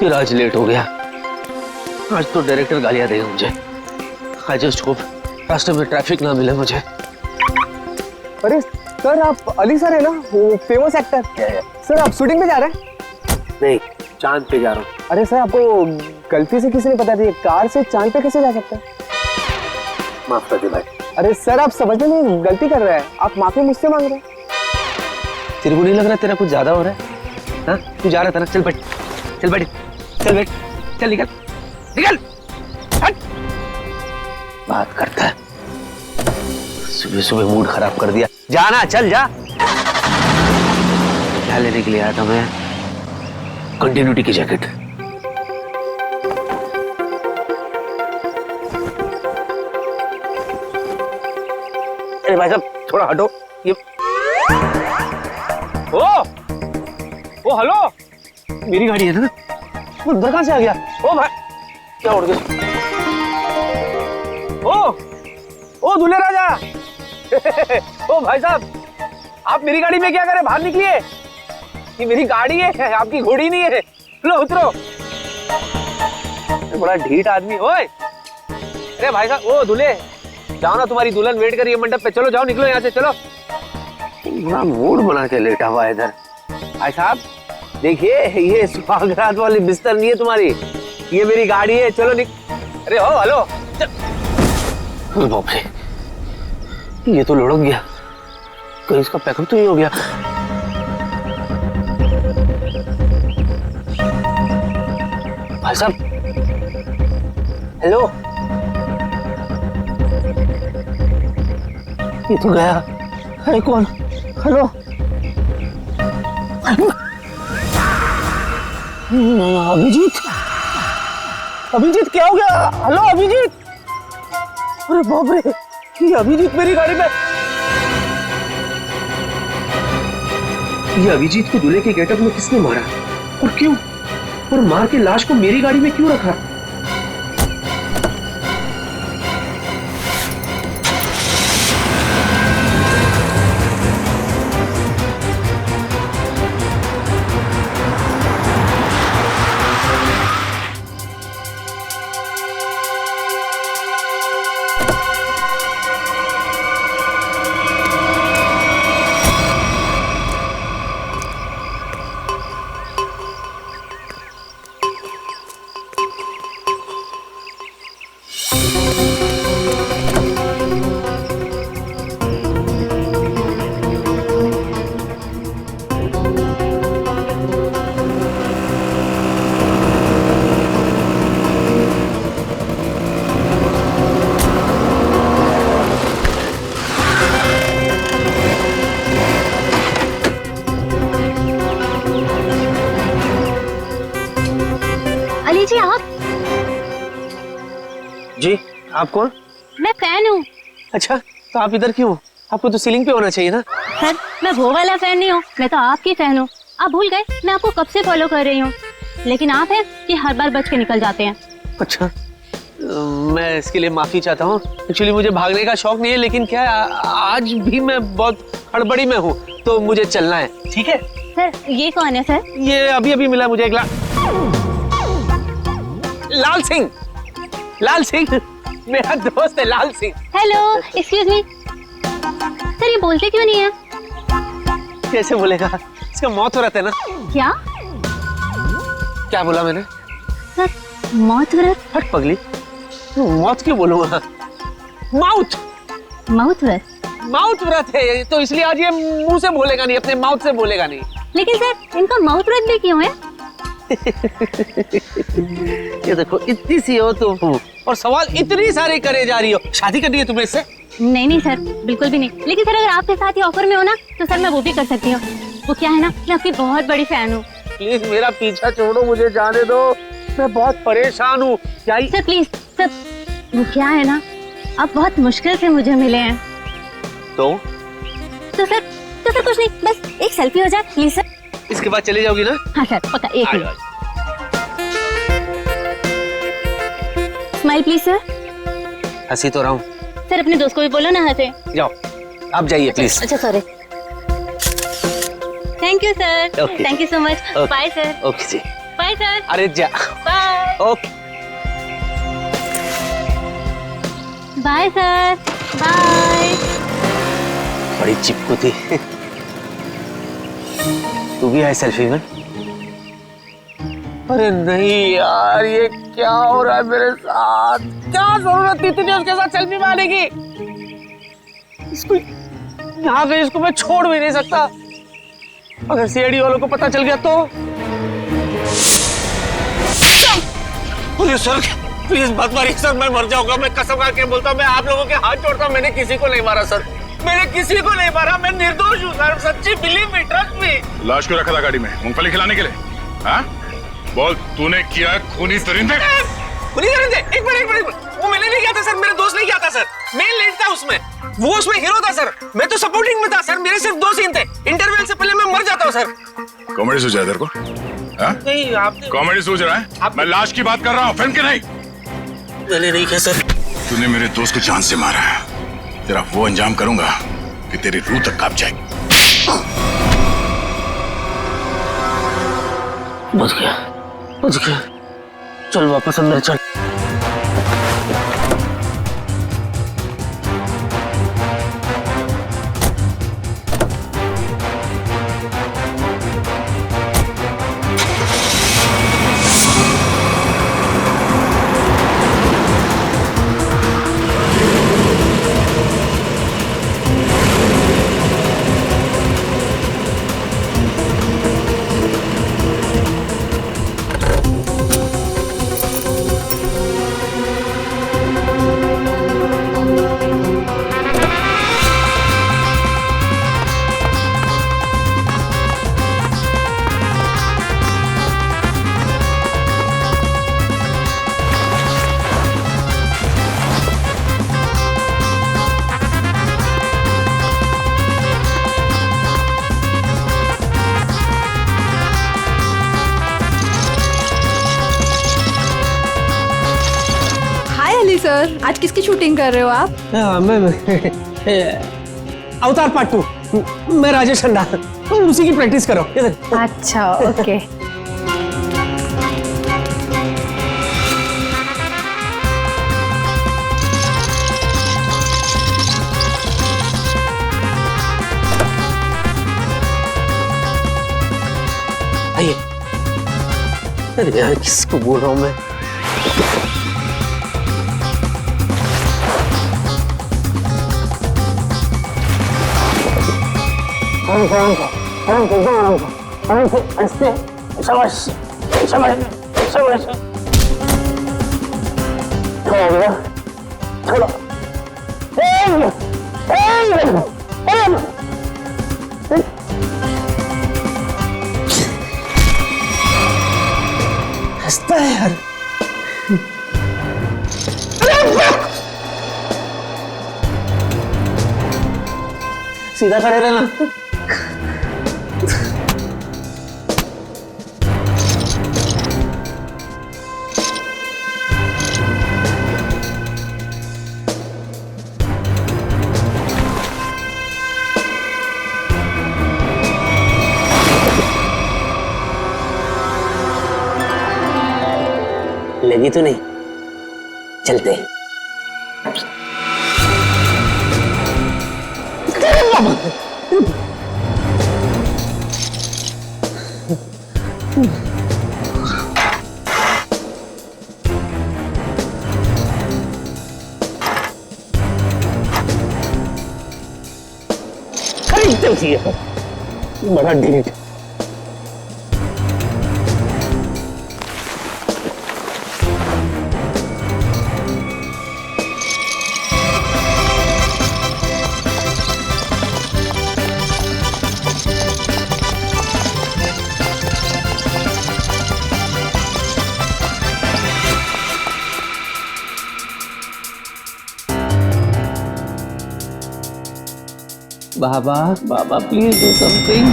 फिर आज लेट हो गया। आज तो डायरेक्टर गालियां देगा मुझे। आई जस्ट होप रास्ते में ट्रैफिक ना मिले मुझे। अरे सर, आप अली सर है ना, वो फेमस एक्टर। सर आप शूटिंग पे जा रहे हैं? नहीं, चांद पे जा रहा हूँ। अरे सर, आपको गलती से किसी ने बता दिया, कार से चांद पे कैसे जा सकते हैं? माफ कर दे भाई। अरे सर, आप समझने में गलती कर रहे हैं, आप माफी मुझसे मांग रहे हैं। तेरे को नहीं लग रहा तेरा कुछ ज्यादा हो रहा है? हाँ, तू जा रहा था ना, चल बैठ, चल बैठ, चल बैठ, चल निकल, निकल, हट। बात करता है, सुबह सुबह मूड खराब कर दिया। जाना, चल जा। क्या लेने के लिए आया था मैं? कंटिन्यूटी की जैकेट। अरे भाई साहब थोड़ा हटो। ये ओ हेलो, मेरी गाड़ी है ना, वो उधर कहां से आ गया? ओ भाई, क्या उड़ गया? ओ दूल्हे राजा। ओ भाई साहब, आप मेरी गाड़ी में क्या करें? बाहर निकलिए, ये मेरी गाड़ी है, आपकी घोड़ी नहीं है। लो उतरो। बड़ा ढीठ आदमी। ओए अरे भाई साहब, ओ दूल्हे, जाओ ना, तुम्हारी दुल्हन वेट कर रही है मंडप पे। चलो जाओ, निकलो यहाँ से, चलो। बड़ा मूड बना के लेटा हुआ है इधर। भाई साहब देखिए, ये सुहागरात वाली बिस्तर नहीं है तुम्हारी, ये मेरी गाड़ी है। चलो अरे हो हेलो। बाप रे, ये तो लुढ़क गया, कहीं इसका पैकअप तो नहीं हो गया। भाई साहब हेलो, ये तो गया। है कौन? हेलो, अभिजीत, अभिजीत क्या हो गया? हेलो अभिजीत। अरे बाप रे, ये अभिजीत मेरी गाड़ी में। ये अभिजीत को दूल्हे के गेटअप में किसने मारा और क्यों? और मार के लाश को मेरी गाड़ी में क्यों रखा? जी आप? जी आप कौन? मैं फैन हूँ। अच्छा, तो आप इधर क्यों? आपको तो सीलिंग पे होना चाहिए ना। सर मैं वो वाला फैन नहीं हूँ, मैं तो आपकी फैन हूँ। आप भूल गए, मैं आपको कब से फॉलो कर रही हूँ, लेकिन आप हैं कि हर बार बच के निकल जाते हैं। अच्छा, मैं इसके लिए माफी चाहता हूँ। एक्चुअली मुझे भागने का शौक नहीं है, लेकिन क्या है, आज भी मैं बहुत हड़बड़ी में हूँ, तो मुझे चलना है। ठीक है सर। ये कौन है सर? ये अभी अभी मिला मुझे एक लाल सिंह। लाल सिंह मेरा दोस्त है, Lal Singh. Hello, excuse me. Sir ये बोलते क्यों नहीं है? कैसे बोलेगा, इसका मौत हो रहा था ना। क्या क्या बोला मैंने? सर मौत व्रत? हट पगली, मौत क्यों बोलूंगा? माउथ माउथ व्रत? माउथ व्रत है, तो इसलिए आज ये मुंह से बोलेगा नहीं, अपने माउथ से बोलेगा नहीं। लेकिन सर इनका माउथ व्रत भी क्यों है? ये देखो, इतनी सी हो तुम और सवाल इतनी सारे करे जा रही हो। शादी करनी है तुम्हें इससे? नहीं नहीं सर, बिल्कुल भी नहीं। लेकिन सर अगर आपके साथ ये ऑफर में हो ना, तो सर मैं वो भी कर सकती हूँ। वो क्या है ना, मैं आपकी बहुत बड़ी फैन हूँ। प्लीज मेरा पीछा छोड़ो, मुझे जाने दो, मैं बहुत परेशान हूँ। क्या सर प्लीज सर, वो क्या है ना, आप बहुत मुश्किल से मुझे मिले हैं। तो सर कुछ नहीं, बस एक सेल्फी हो जाए प्लीज सर। इसके बाद चले जाओगी ना? हाँ सर पक्का, एक मिनट। Smile please sir. हंसी तो रहा हूँ। सर अपने दोस्त को भी बोलो ना हंसे। जाओ आप जाइए प्लीज। अच्छा sorry. Thank you sir, thank you so much. Bye sir. Okay जी। Bye sir. अरे जा। Bye okay bye sir. Bye. बड़ी चिपकू थी। तू भी है सेल्फी में? अरे नहीं यार, ये क्या हो रहा है मेरे साथ? क्या जरूरत थी तुझे उसके साथ सेल्फी मारने की? इसको यहाँ गई, इसको मैं छोड़ भी नहीं सकता। अगर सीआईडी वालों को पता चल गया तो? सर प्लीज मत मारिए सर, मैं मर जाऊंगा। मैं कसम खा के बोलता हूँ, मैं आप लोगों के हाथ जोड़ता हूँ, मैंने किसी को नहीं मारा सर। मैंने किसी को नहीं मारा, मैं निर्दोष हूँ सर। सच्ची बिलीव मी, ट्रस्ट मी। लाश क्यों रखा था गाड़ी में? मूंगफली खिलाने के लिए? हाँ बोल, तूने किया खूनी सरिंदे? खूनी सरिंदे? एक मिनट, वो मैंने नहीं किया था सर, मेरे दोस्त ने किया था सर। मैं लीड था उसमें, वो उसमें हीरो था सर, मैं तो सपोर्टिंग में था सर। मेरे सिर्फ 2 सीन थे, इंटरवल से पहले मैं मर जाता हूँ सर। कॉमेडी सूझ रहा है तेरे को? नहीं आपने। कॉमेडी सूझ रहा है? मैं लाश की बात कर रहा हूँ, फिल्म की नहीं। मैंने नहीं किया सर। तूने मेरे दोस्त को जान से मारा है, तेरा वो अंजाम करूंगा कि तेरी रूह तक कांप जाएगी। बच गया। चल वापस अंदर चल। सर आज किसकी शूटिंग कर रहे हो आप? मैं अवतार पार्ट 2। मैं राजेश खन्ना, उसी की प्रैक्टिस कर रहा हूँ। इधर। अच्छा ओके। आइए। अरे यार किसको बोल रहा हूँ मैं? हंसता है यार। सीधा खड़े रहना। लगी तो नहीं? चलते। खरीदते चाहिए बड़ा delete. Baba please do something.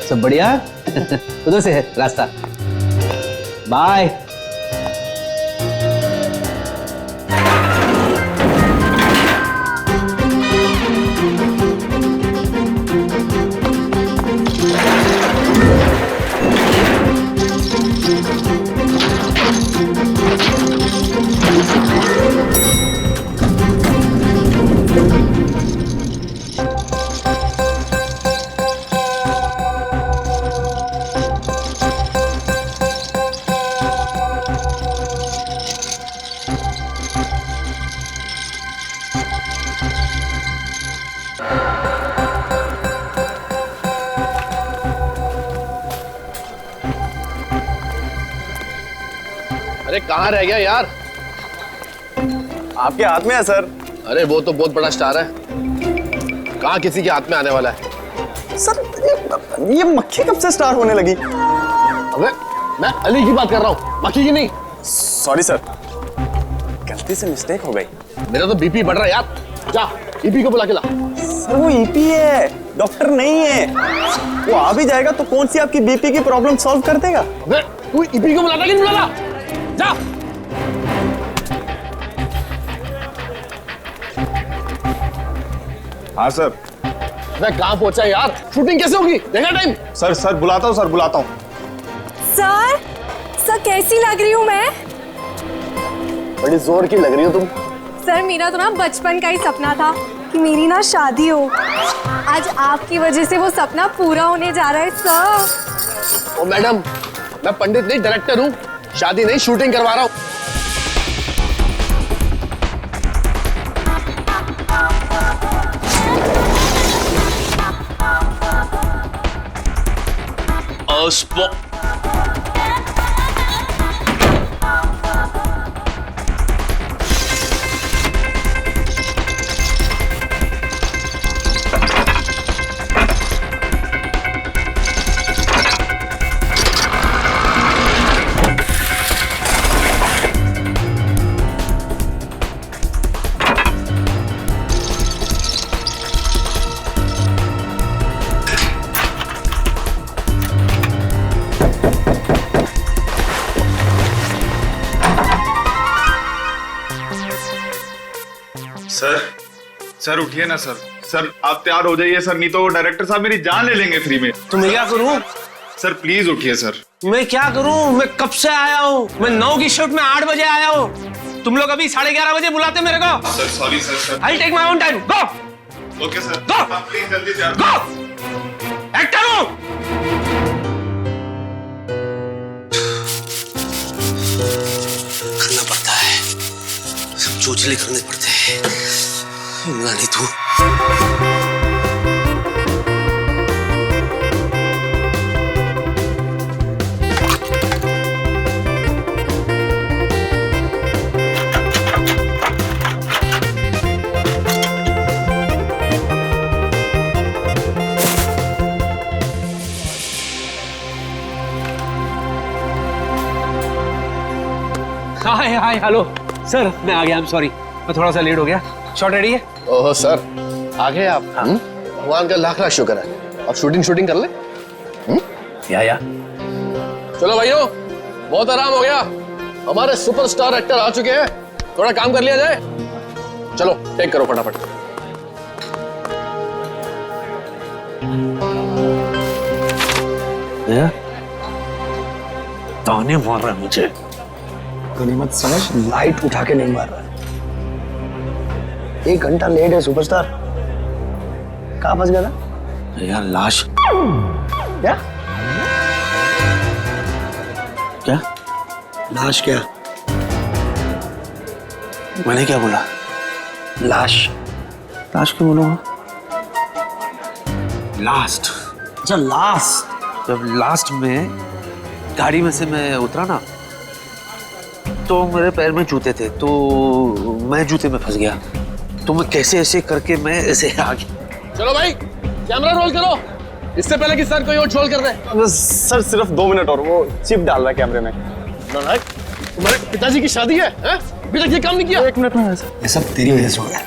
सब बढ़िया? उधर से है रास्ता। बाय। अरे कहाँ रह गया यार? आपके हाथ में है सर। अरे वो तो बहुत बड़ा स्टार है, कहाँ किसी के हाथ में आने वाला है? सर ये मक्खी कब से स्टार होने लगी? अबे मैं अली की बात कर रहा हूँ, मक्खी की नहीं। सॉरी सर, गलती से मिस्टेक हो गई। मेरा तो बीपी बढ़ रहा है यार, जा ईपी को बुला के ला। सर वो ईपी है, डॉक्टर नहीं है। वो आ भी जाएगा तो कौन सी आपकी बीपी की प्रॉब्लम सॉल्व कर देगा? अबे तू ईपी को बुलाता कि नहीं बुलाता? जा। हाँ सर। मैं कहाँ पहुंचा यार? शूटिंग कैसे होगी? देखा टाइम? सर बुलाता हूँ, सर बुलाता हूँ। सर कैसी लग रही हूँ मैं? बड़ी जोर की लग रही हो तुम। सर मेरा तो ना बचपन का ही सपना था कि मेरी ना शादी हो। आज आपकी वजह से वो सपना पूरा होने जा रहा है सर। ओ मैडम, मैं पंडित नहीं डायरेक्टर हूँ, शादी नहीं शूटिंग करवा रहा हूँ। सर उठिए ना सर। सर आप तैयार हो जाइए सर, नहीं तो डायरेक्टर साहब मेरी जान ले लेंगे फ्री में। तो मैं क्या करूं? सर प्लीज उठिए सर। मैं क्या करूं? मैं कब से आया हूं? मैं 9 की शिफ्ट में 8 बजे आया हूं। तुम लोग अभी 11:30 बजे बुलाते मेरे को। Sir sorry sir. I'll take my own time. Go. Okay sir. Go. आप प्लीज जल्दी तैयार Go. एक्टर हूं। करना पड़ता है, सब चोचले करने पड़ते हैं। नहीं तू हाय हेलो सर, मैं आ गया। I'm sorry, मैं थोड़ा सा लेट हो गया। शॉट रेडी है? ओह सर, आ गए आप? भगवान का लाख लाख शुक्र है। अब शूटिंग कर ले। या चलो भाइयों, बहुत आराम हो गया, हमारे सुपरस्टार एक्टर आ चुके हैं, थोड़ा काम कर लिया जाए। चलो टेक करो फटाफट। ताने मार रहा है मुझे। गनीमत समझ, लाइट उठा के नहीं मार रहा है। 1 घंटा लेट है सुपरस्टार। कहाँ फंस गया था यार? लाश। क्या क्या? लाश? क्या मैंने क्या बोला? लाश? लाश क्यों बोलूंगा? लास्ट। अच्छा लास्ट। जब लास्ट में गाड़ी में से मैं उतरा ना, तो मेरे पैर में जूते थे, तो मैं जूते में फंस गया। तो मैं कैसे ऐसे करके मैं ऐसे आ गया। चलो भाई कैमरा रोल करो, इससे पहले कि सर कोई और ट्रोल कर दे। सर सिर्फ 2 मिनट और, वो चिप डाल रहा है कैमरे में। नालायक, तुम्हारे पिताजी की शादी है, हैं? अभी तक ये काम नहीं किया। 1 मिनट में। ये सब तेरी वजह से हो रहा है।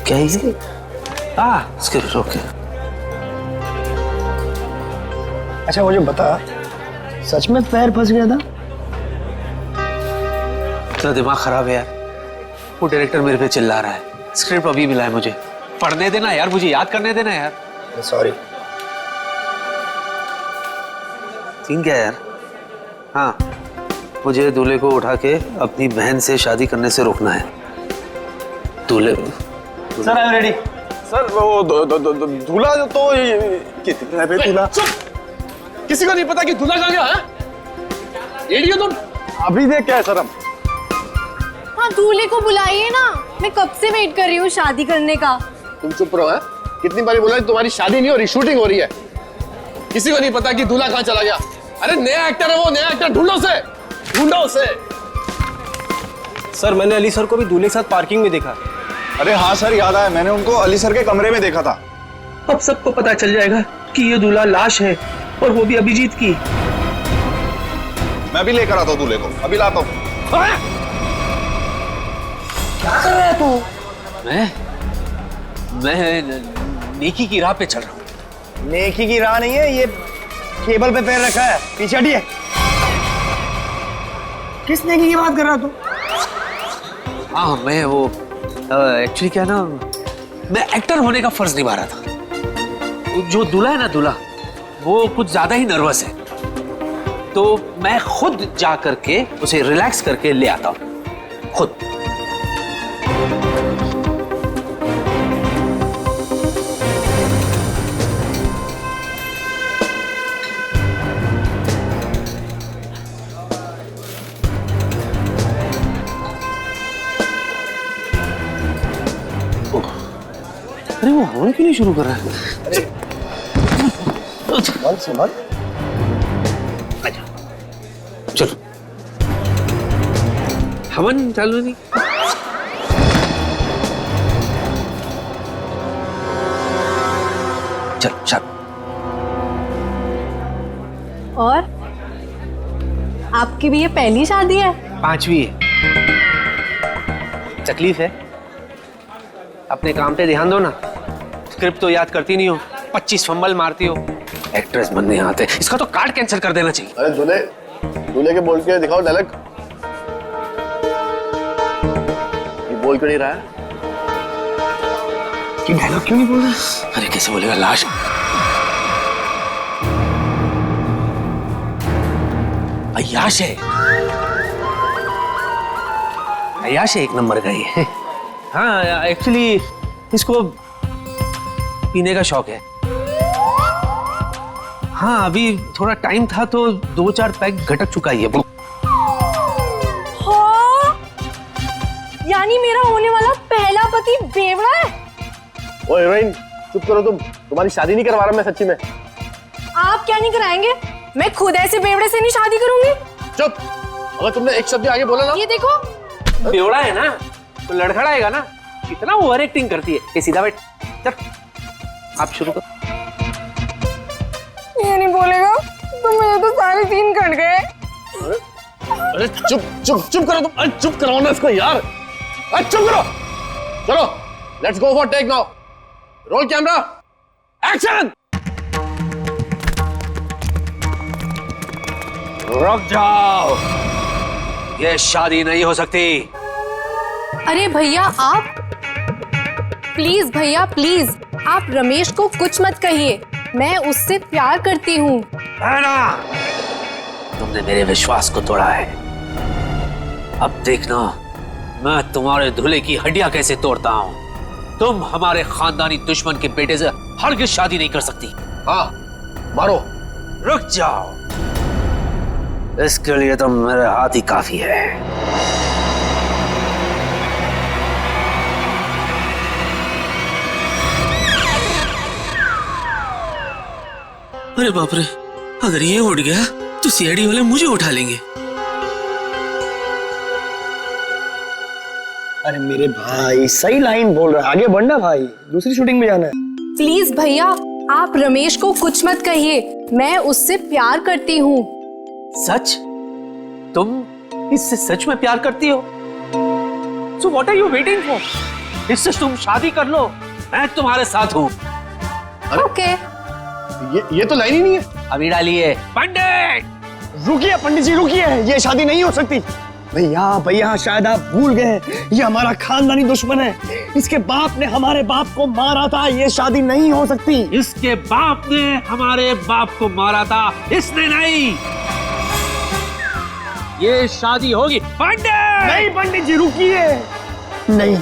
क्या है ये? इसके ओके। अच्छा मुझे बता, सच में पैर फंस गया था? तेरा दिमाग खराब है यार। वो डायरेक्टर मेरे पे चिल्ला रहा है। स्क्रिप्ट अभी मिला है मुझे, पढ़ने देना यार, मुझे याद करने देना यार। सॉरी। सीन क्या है यार? हाँ, मुझे दूल्हे को उठा के अपनी बहन से शादी करने से रोकना है। दूल्हे sir I am ready. Sir वो दूल्हा जो तो कितने पे दूल्हा? किसी को नहीं पता कि दूल्हा कहाँ गया है? रेडियो तुम अभी देख क्या है सर? हम हाँ दूल्हे को बुलाइए ना, मैं कब से वेट कर रही हूँ शादी करने का। तुम चुप रहो। है कितनी बारी बोला तुम्हारी शादी नहीं हो रही, शूटिंग हो रही है। किसी को नहीं पता कि दूल्हा कहाँ चला गया। अरे नया एक्टर है वो, नया एक्टर ढूंढो उसे। सर मैंने अली सर को भी दूल्हे के साथ पार्किंग में देखा। अरे हाँ सर, याद आया, मैंने उनको अली सर के कमरे में देखा था। अब सबको पता चल जाएगा कि ये दूल्हा लाश है, और वो भी अभिजीत की। मैं भी लेकर आता हूँ दूल्हे को, अभी लाता हूँ। क्या कर रहा है तू? मैं नेकी की राह पे चल रहा हूँ। नेकी की राह नहीं है, ये केबल पे पैर रखा है, पीछे हटिए। किस नेकी की बात कर रहा तू? हाँ मैं वो एक्चुअली क्या ना, मैं एक्टर होने का फर्ज निभा रहा था। जो दूल्हा है ना, दूल्हा वो कुछ ज्यादा ही नर्वस है, तो मैं खुद जा करके उसे रिलैक्स करके ले आता हूँ खुद। अरे वो हवन क्यों नहीं शुरू कर रहा है? समझ चलो हवन चालू नहीं। चल चल। और आपकी भी ये पहली शादी है? 5वीं है। तकलीफ है, अपने काम पे ध्यान दो ना। स्क्रिप्ट तो याद करती नहीं हो, 25 फंबल मारती हो। एक्ट्रेस बनने आते, इसका तो कार्ड कैंसिल कर देना चाहिए। अरे दूल्हे के बोल के दिखाओ डायलॉग। ये बोल क्यों नहीं रहा है? कि डायलॉग क्यों नहीं बोल रहा? अरे कैसे बोलेगा, लाश। अय्याश है, अय्याश है, 1 नंबर का ही। हाँ एक्चुअली इसको पीने का शौक है। हाँ अभी थोड़ा टाइम था तो 2-4 पैक घटक चुका ही है। हाँ, यानी मेरा होने वाला पहला पति बेवड़ा है। ओ हीरोइन चुप करो तुम, तुम्हारी शादी नहीं करवा रहा मैं सच्ची में। आप क्या नहीं कराएंगे? मैं खुद ऐसे बेवड़े से नहीं शादी करूंगी। चुप, अगर तुमने एक शब्द आगे बोला ना। ये देखो, बेवड़ा है ना तो लड़खड़ाएगा ना। कितना ओवर एक्टिंग करती है। ये सीधा बैठ, चल आप शुरू करो। ये नहीं बोलेगा तो मेरे तो सारे सीन कट गए। अरे चुप चुप चुप करो तुम। अरे चुप कराओ ना इसको यार। अरे चुप करो। चलो let's go for take now. Roll camera, action. रुक जाओ, ये शादी नहीं हो सकती। अरे भैया आप प्लीज, भैया प्लीज, आप रमेश को कुछ मत कहिए। मैं उससे प्यार करती हूँ। तुमने मेरे विश्वास को तोड़ा है। अब देखना मैं तुम्हारे दूल्हे की हड्डियां कैसे तोड़ता हूँ। तुम हमारे खानदानी दुश्मन के बेटे से हरगिज शादी नहीं कर सकती। हाँ मारो। रुक जाओ, इसके लिए तो मेरे हाथ ही काफी है। अरे बाप रे, अगर ये उठ गया तो सीआईडी वाले मुझे उठा लेंगे। अरे मेरे भाई सही लाइन बोल रहा है, आगे बढ़ना भाई, दूसरी शूटिंग में जाना है। प्लीज भैया आप रमेश को कुछ मत कहिए। मैं उससे प्यार करती हूँ। सच? तुम इससे सच में प्यार करती हो? So what are you waiting for? इससे तुम शादी कर लो, मैं तुम्हारे साथ हूँ। ओके। ये तो लाइन ही नहीं है। अभी डालिए। पंडित रुकिए पंडित जी रुकिए, ये शादी नहीं हो सकती। भैया भैया शायद आप भूल गए, ये हमारा खानदानी दुश्मन है। इसके बाप ने हमारे बाप को मारा था, ये शादी नहीं हो सकती। इसके बाप ने हमारे बाप को मारा था, इसने नहीं। ये शादी होगी। पंडित नहीं पंडित जी रुकिए। नहीं,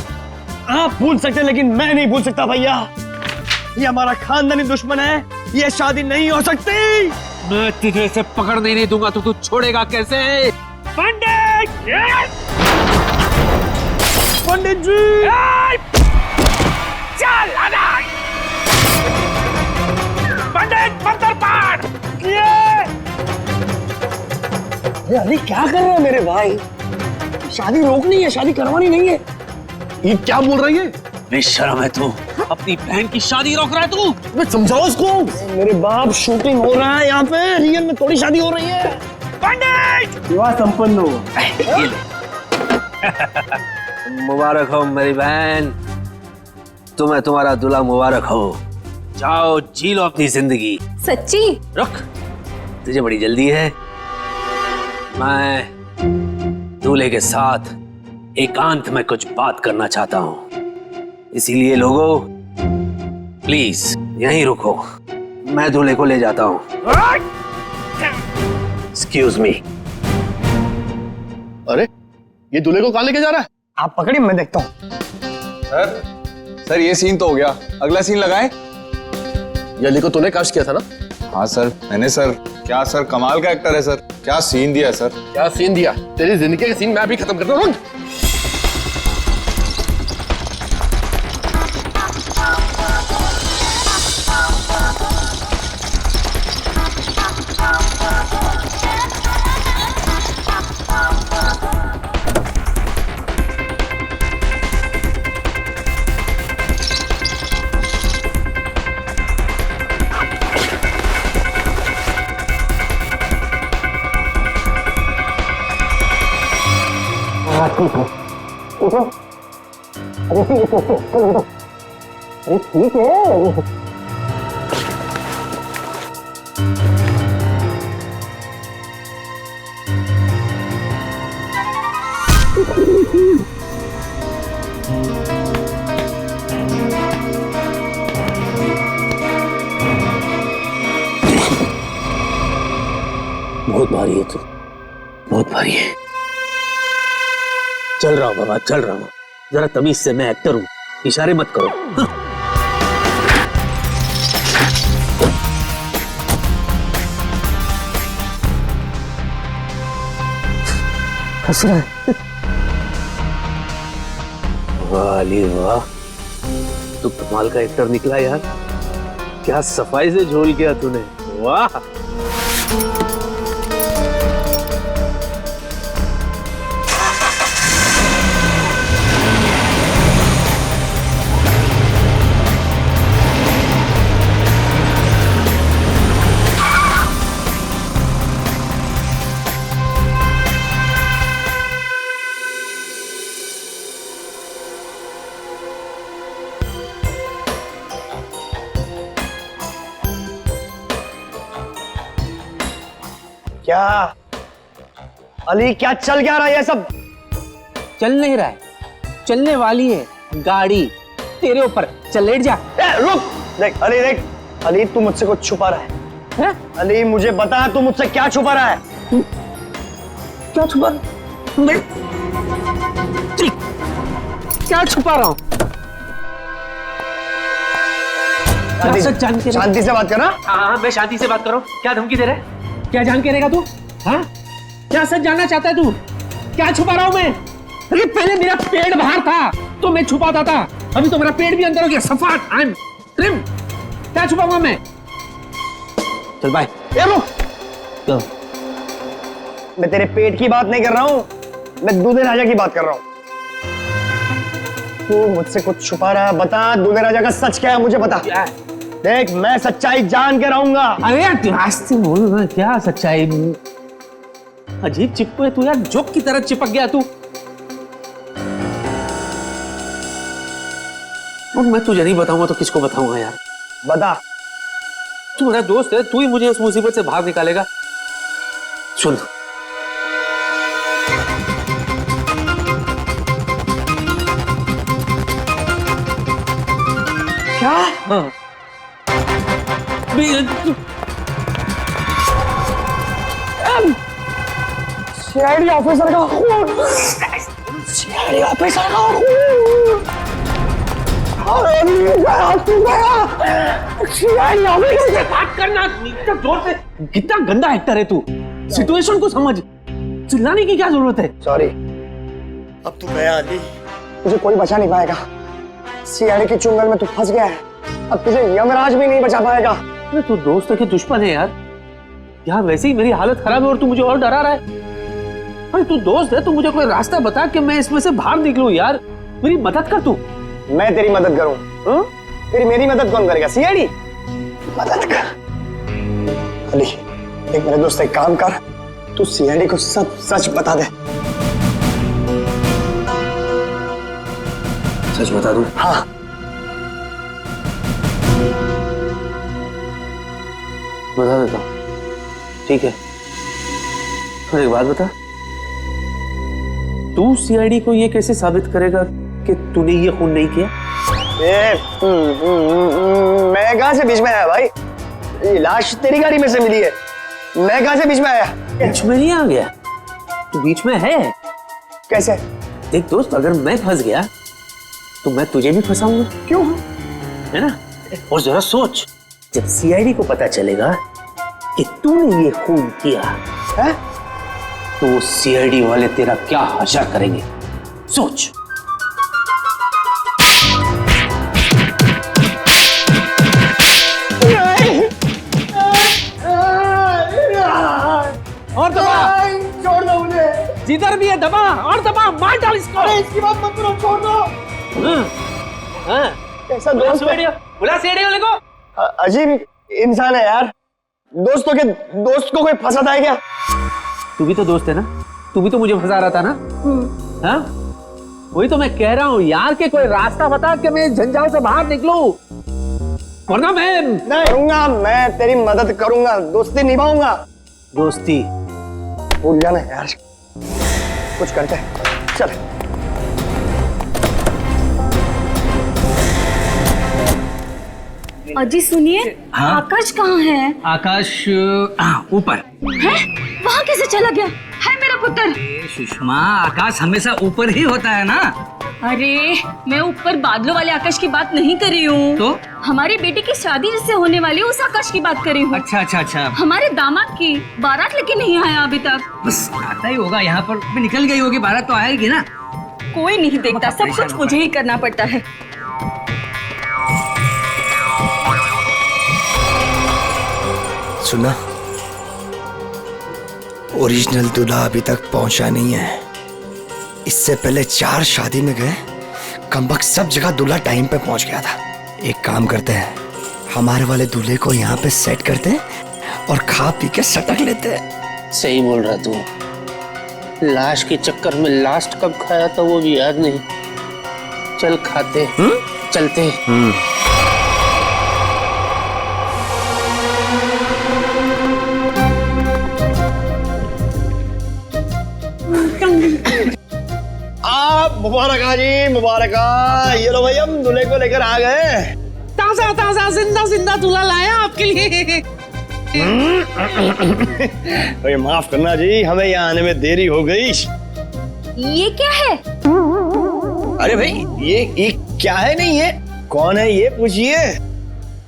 आप भूल सकते हैं लेकिन मैं नहीं भूल सकता भैया। ये हमारा खानदानी दुश्मन है, ये शादी नहीं हो सकती। मैं तुझे इसे पकड़ने नहीं दूंगा तो तू छोड़ेगा कैसे? पंडित! पंडित जी! चल पंडित मंत्र पाठ। अरे अली क्या कर रहे हैं मेरे भाई? शादी रोकनी है, शादी करवानी नहीं है। ये क्या बोल रही है? बेशर्म है तू, अपनी बहन की शादी रोक रहा है तू। मैं समझाओ उसको। मेरे बाप, शूटिंग हो रहा है यहाँ पे, रियल में थोड़ी शादी हो रही है। पंडित, विवाह संपन्न हो। ये ले। मुबारक हो मेरी बहन, तुम्हें तुम्हारा दूल्हा मुबारक हो। जाओ जी लो अपनी जिंदगी। सच्ची? रुक, तुझे बड़ी जल्दी है। मैं दूल्हे के साथ एकांत में कुछ बात करना चाहता हूँ, इसीलिए लोगों प्लीज यहीं रुको, मैं दूल्हे को ले जाता हूँ। Excuse me. अरे ये दूल्हे को कहाँ लेके जा रहा है? आप पकड़िए, मैं देखता हूँ। सर ये सीन तो हो गया, अगला सीन लगाए। ये अली को तूने कास्ट किया था ना? हाँ सर मैंने सर। क्या सर, कमाल का एक्टर है सर, क्या सीन दिया सर। क्या सीन दिया? तेरी जिंदगी का सीन मैं अभी खत्म करता हूँ। अरे ठीक है। बहुत भारी है तू, बहुत भारी है। चल रहा हूँ बाबा, चल रहा हूँ। जरा तमीज से, मैं एक्टर हूँ, इशारे मत करो। हंस रहा है। वाह अली वाह, तू कमाल का एक्टर निकला यार। क्या सफाई से झोल किया तूने, वाह। क्या अली, क्या चल क्या रहा है ये सब? चल नहीं रहा है, चलने वाली है गाड़ी तेरे ऊपर। चल लेट जा। रुक, देख अली, देख अली, तू मुझसे कुछ छुपा रहा है। अली मुझे बता, तू मुझसे क्या छुपा रहा है? क्या छुपा? मैं क्या छुपा रहा हूँ? शांति से बात कर। हाँ, मैं शांति से बात कर रहा हूँ। क्या धमकी दे रहा है? क्या जान के रहेगा तू? हाँ, क्या सच जानना चाहता है तू? क्या छुपा रहा हूँ मैं? अरे पहले मेरा पेट बाहर था तो मैं छुपाता था, अभी तो मेरा पेट भी अंदर हो गया। सफाट, आई एम ट्रिम। क्या छुपाऊंगा मैं? चल बाय। तो मैं तेरे पेट की बात नहीं कर रहा हूँ, मैं दूल्हे राजा की बात कर रहा हूँ। तू मुझसे कुछ छुपा रहा है, बता दूल्हे राजा का सच क्या है, मुझे बता। क्या है? देख मैं सच्चाई जान के रहूंगा। अरे यार आस्ते बोल ना, क्या सच्चाई? अजीब चिपको है तू यार, जोक की तरह चिपक गया तू। और मैं तुझे नहीं बताऊंगा तो किसको बताऊंगा यार? बता। तू मेरा दोस्त है, तू ही मुझे इस मुसीबत से बाहर निकालेगा। सुन, क्या? हाँ, सीआईडी ऑफिसर का खून, सीआईडी ऑफिसर का खून। सीआईडी ऑफिसर से बात करना, इतना जोर से। कितना गंदा एक्टर है तू, सिचुएशन को समझ। चिल्लाने की क्या जरूरत है? सॉरी, अब तू गया अली, तुझे कोई बचा नहीं पाएगा। सीआईडी के चुंगल में तू फंस गया है, अब तुझे यमराज भी नहीं बचा पाएगा। अरे तू दोस्त के दुश्मन है यार। यहाँ वैसे ही मेरी हालत खराब है और तू मुझे और डरा रहा है। अरे तू दोस्त है, तू मुझे कोई रास्ता बता कि मैं इसमें से बाहर निकलूं यार। मेरी मदद कर तू। मैं तेरी मदद करूं? फिर मेरी मदद कौन करेगा? सीआईडी मदद कर। अली देख मेरे दोस्त, एक काम कर, तू सीआईडी को सब सच बता दे। सच बता दूं? हाँ। बता देता हूं, ठीक है। और एक बात बता, तू सीआईडी को ये कैसे साबित करेगा कि तूने ये खून नहीं किया? मैं कहां से बीच में आया भाई? ये लाश तेरी गाड़ी में से मिली है, मैं कहां से बीच में आया? बीच में नहीं आ गया, तू बीच में है। कैसे? देख दोस्त, अगर मैं फंस गया तो मैं तुझे भी फंसाऊंगा। क्यों? है ना? और जरा सोच, जब सीआईडी को पता चलेगा कि तूने ये खून किया है, तो सीआईडी वाले तेरा क्या हशर करेंगे, सोच। और दबा, छोड़ दो मुझे। जिधर भी है दबा, और दबा, मार डाल इसको। अरे इसकी बात मत करो, छोड़ दो। कैसा दोस्त है? बुला सीआईडी वाले को। अजीब इंसान है यार। दोस्त को कोई फंसाता है क्या? तू भी तो दोस्त है ना, तू भी तो मुझे फंसा रहा था ना। हाँ, वही तो मैं कह रहा हूँ यार, कि कोई रास्ता बता कि मैं झंझाल से बाहर निकलूं, वरना मैं नहीं करूंगा। मैं तेरी मदद करूंगा, दोस्ती निभाऊंगा। दोस्ती भूल जाना यार, कुछ करते हैं, चल। अजी सुनिए, हाँ? आकाश कहाँ है? आकाश ऊपर है? वहाँ कैसे चला गया? है मेरा पुत्र। सुषमा, आकाश हमेशा ऊपर ही होता है ना। अरे मैं ऊपर बादलों वाले आकाश की बात नहीं कर रही हूँ, तो हमारी बेटी की शादी जिससे होने वाली उस आकाश की बात कर रही हूँ। अच्छा अच्छा अच्छा, हमारे दामाद की बारात लेके नहीं आया अभी तक। बस आता ही होगा यहाँ पर, भी निकल गई होगी, बारात तो आएगी ना। कोई नहीं देखता, सब कुछ मुझे ही करना पड़ता है। सुना, ओरिजिनल दूल्हा अभी तक पहुंचा नहीं है। इससे पहले 4 शादी में गए, कमबख्त सब जगह दूल्हा टाइम पे पहुंच गया था। एक काम करते हैं, हमारे वाले दूल्हे को यहाँ पे सेट करते हैं और खा पी के सटक लेते हैं। सही बोल रहा तू, लाश के चक्कर में लास्ट कब खाया था वो भी याद नहीं। चल खाते, चलते। मुबारक जी, मुबारक। ये लो भाई, हम दूल्हे को लेकर आ गए। ताजा ताजा जिंदा जिंदा दूल्हा लाया आपके लिए। भाई माफ करना जी, हमें यहाँ आने में देरी हो गई। ये क्या है? अरे भाई ये क्या है? नहीं ये कौन है ये पूछिए।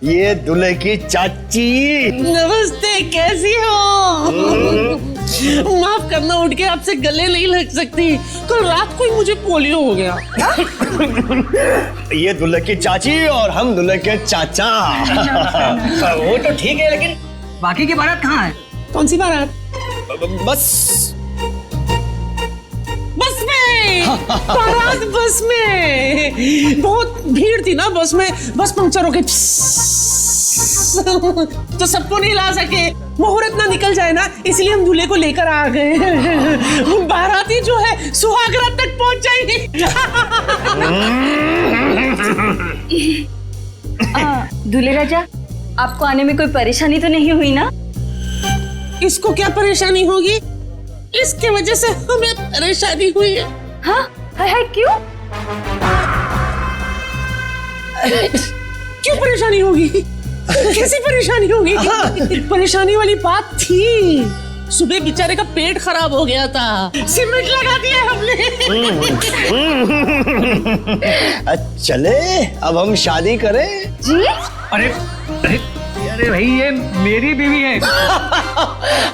ये दूल्हे की चाची। नमस्ते, कैसी हो? माफ करना, उठ के आपसे गले नहीं लग सकती, कल रात को ही मुझे पोलियो हो गया। ये दूल्हे की चाची और हम दूल्हे के चाचा। वो तो ठीक है, लेकिन बाकी की बारात कहाँ है? कौन सी बारात? बस में बारात, बस में बहुत भीड़ थी ना बस में, बस पंक्चर हो गई तो सबको नहीं ला सके, मुहूर्त ना निकल जाए ना, इसलिए हम दूल्हे को लेकर आ गए। बाराती जो है सुहाग रात तक पहुंच जाएंगे। दूल्हे राजा, आपको आने में कोई परेशानी तो नहीं हुई ना? इसको क्या परेशानी होगी? इसके वजह से हमें परेशानी हुई है। हाँ? है क्यों? क्यों परेशानी होगी? कैसी परेशानी होगी? परेशानी वाली बात थी, सुबह बेचारे का पेट खराब हो गया था, सीमेंट लगा दिया हमने। चले अब हम शादी करें जी? अरे अरे भाई, ये मेरी बीवी है।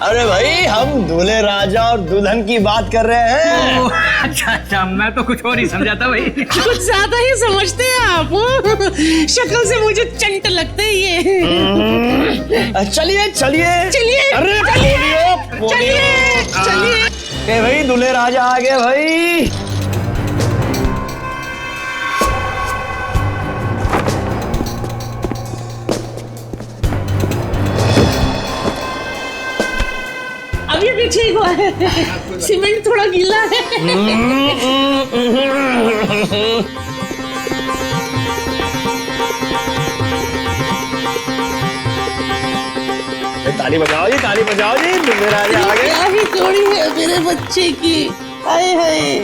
अरे भाई, हम दूल्हे राजा और दुल्हन की बात कर रहे हैं। अच्छा अच्छा, मैं तो कुछ और ही समझा था भाई। कुछ ज्यादा ही समझते हैं आप, शक्ल से मुझे चंट लगते हैं ये। चलिए चलिए चलिए, अरे चलिए, चलिए, चलिए। ए भाई दूल्हे राजा आ गए भाई। अभी अभी ठीक हुआ है, सीमेंट थोड़ा गीला है। ताली बजाओ जी, ताली बजाओ जी, दूल्हे राजा आ गए। क्या ही जोड़ी है मेरे बच्चे की। हाय हाय।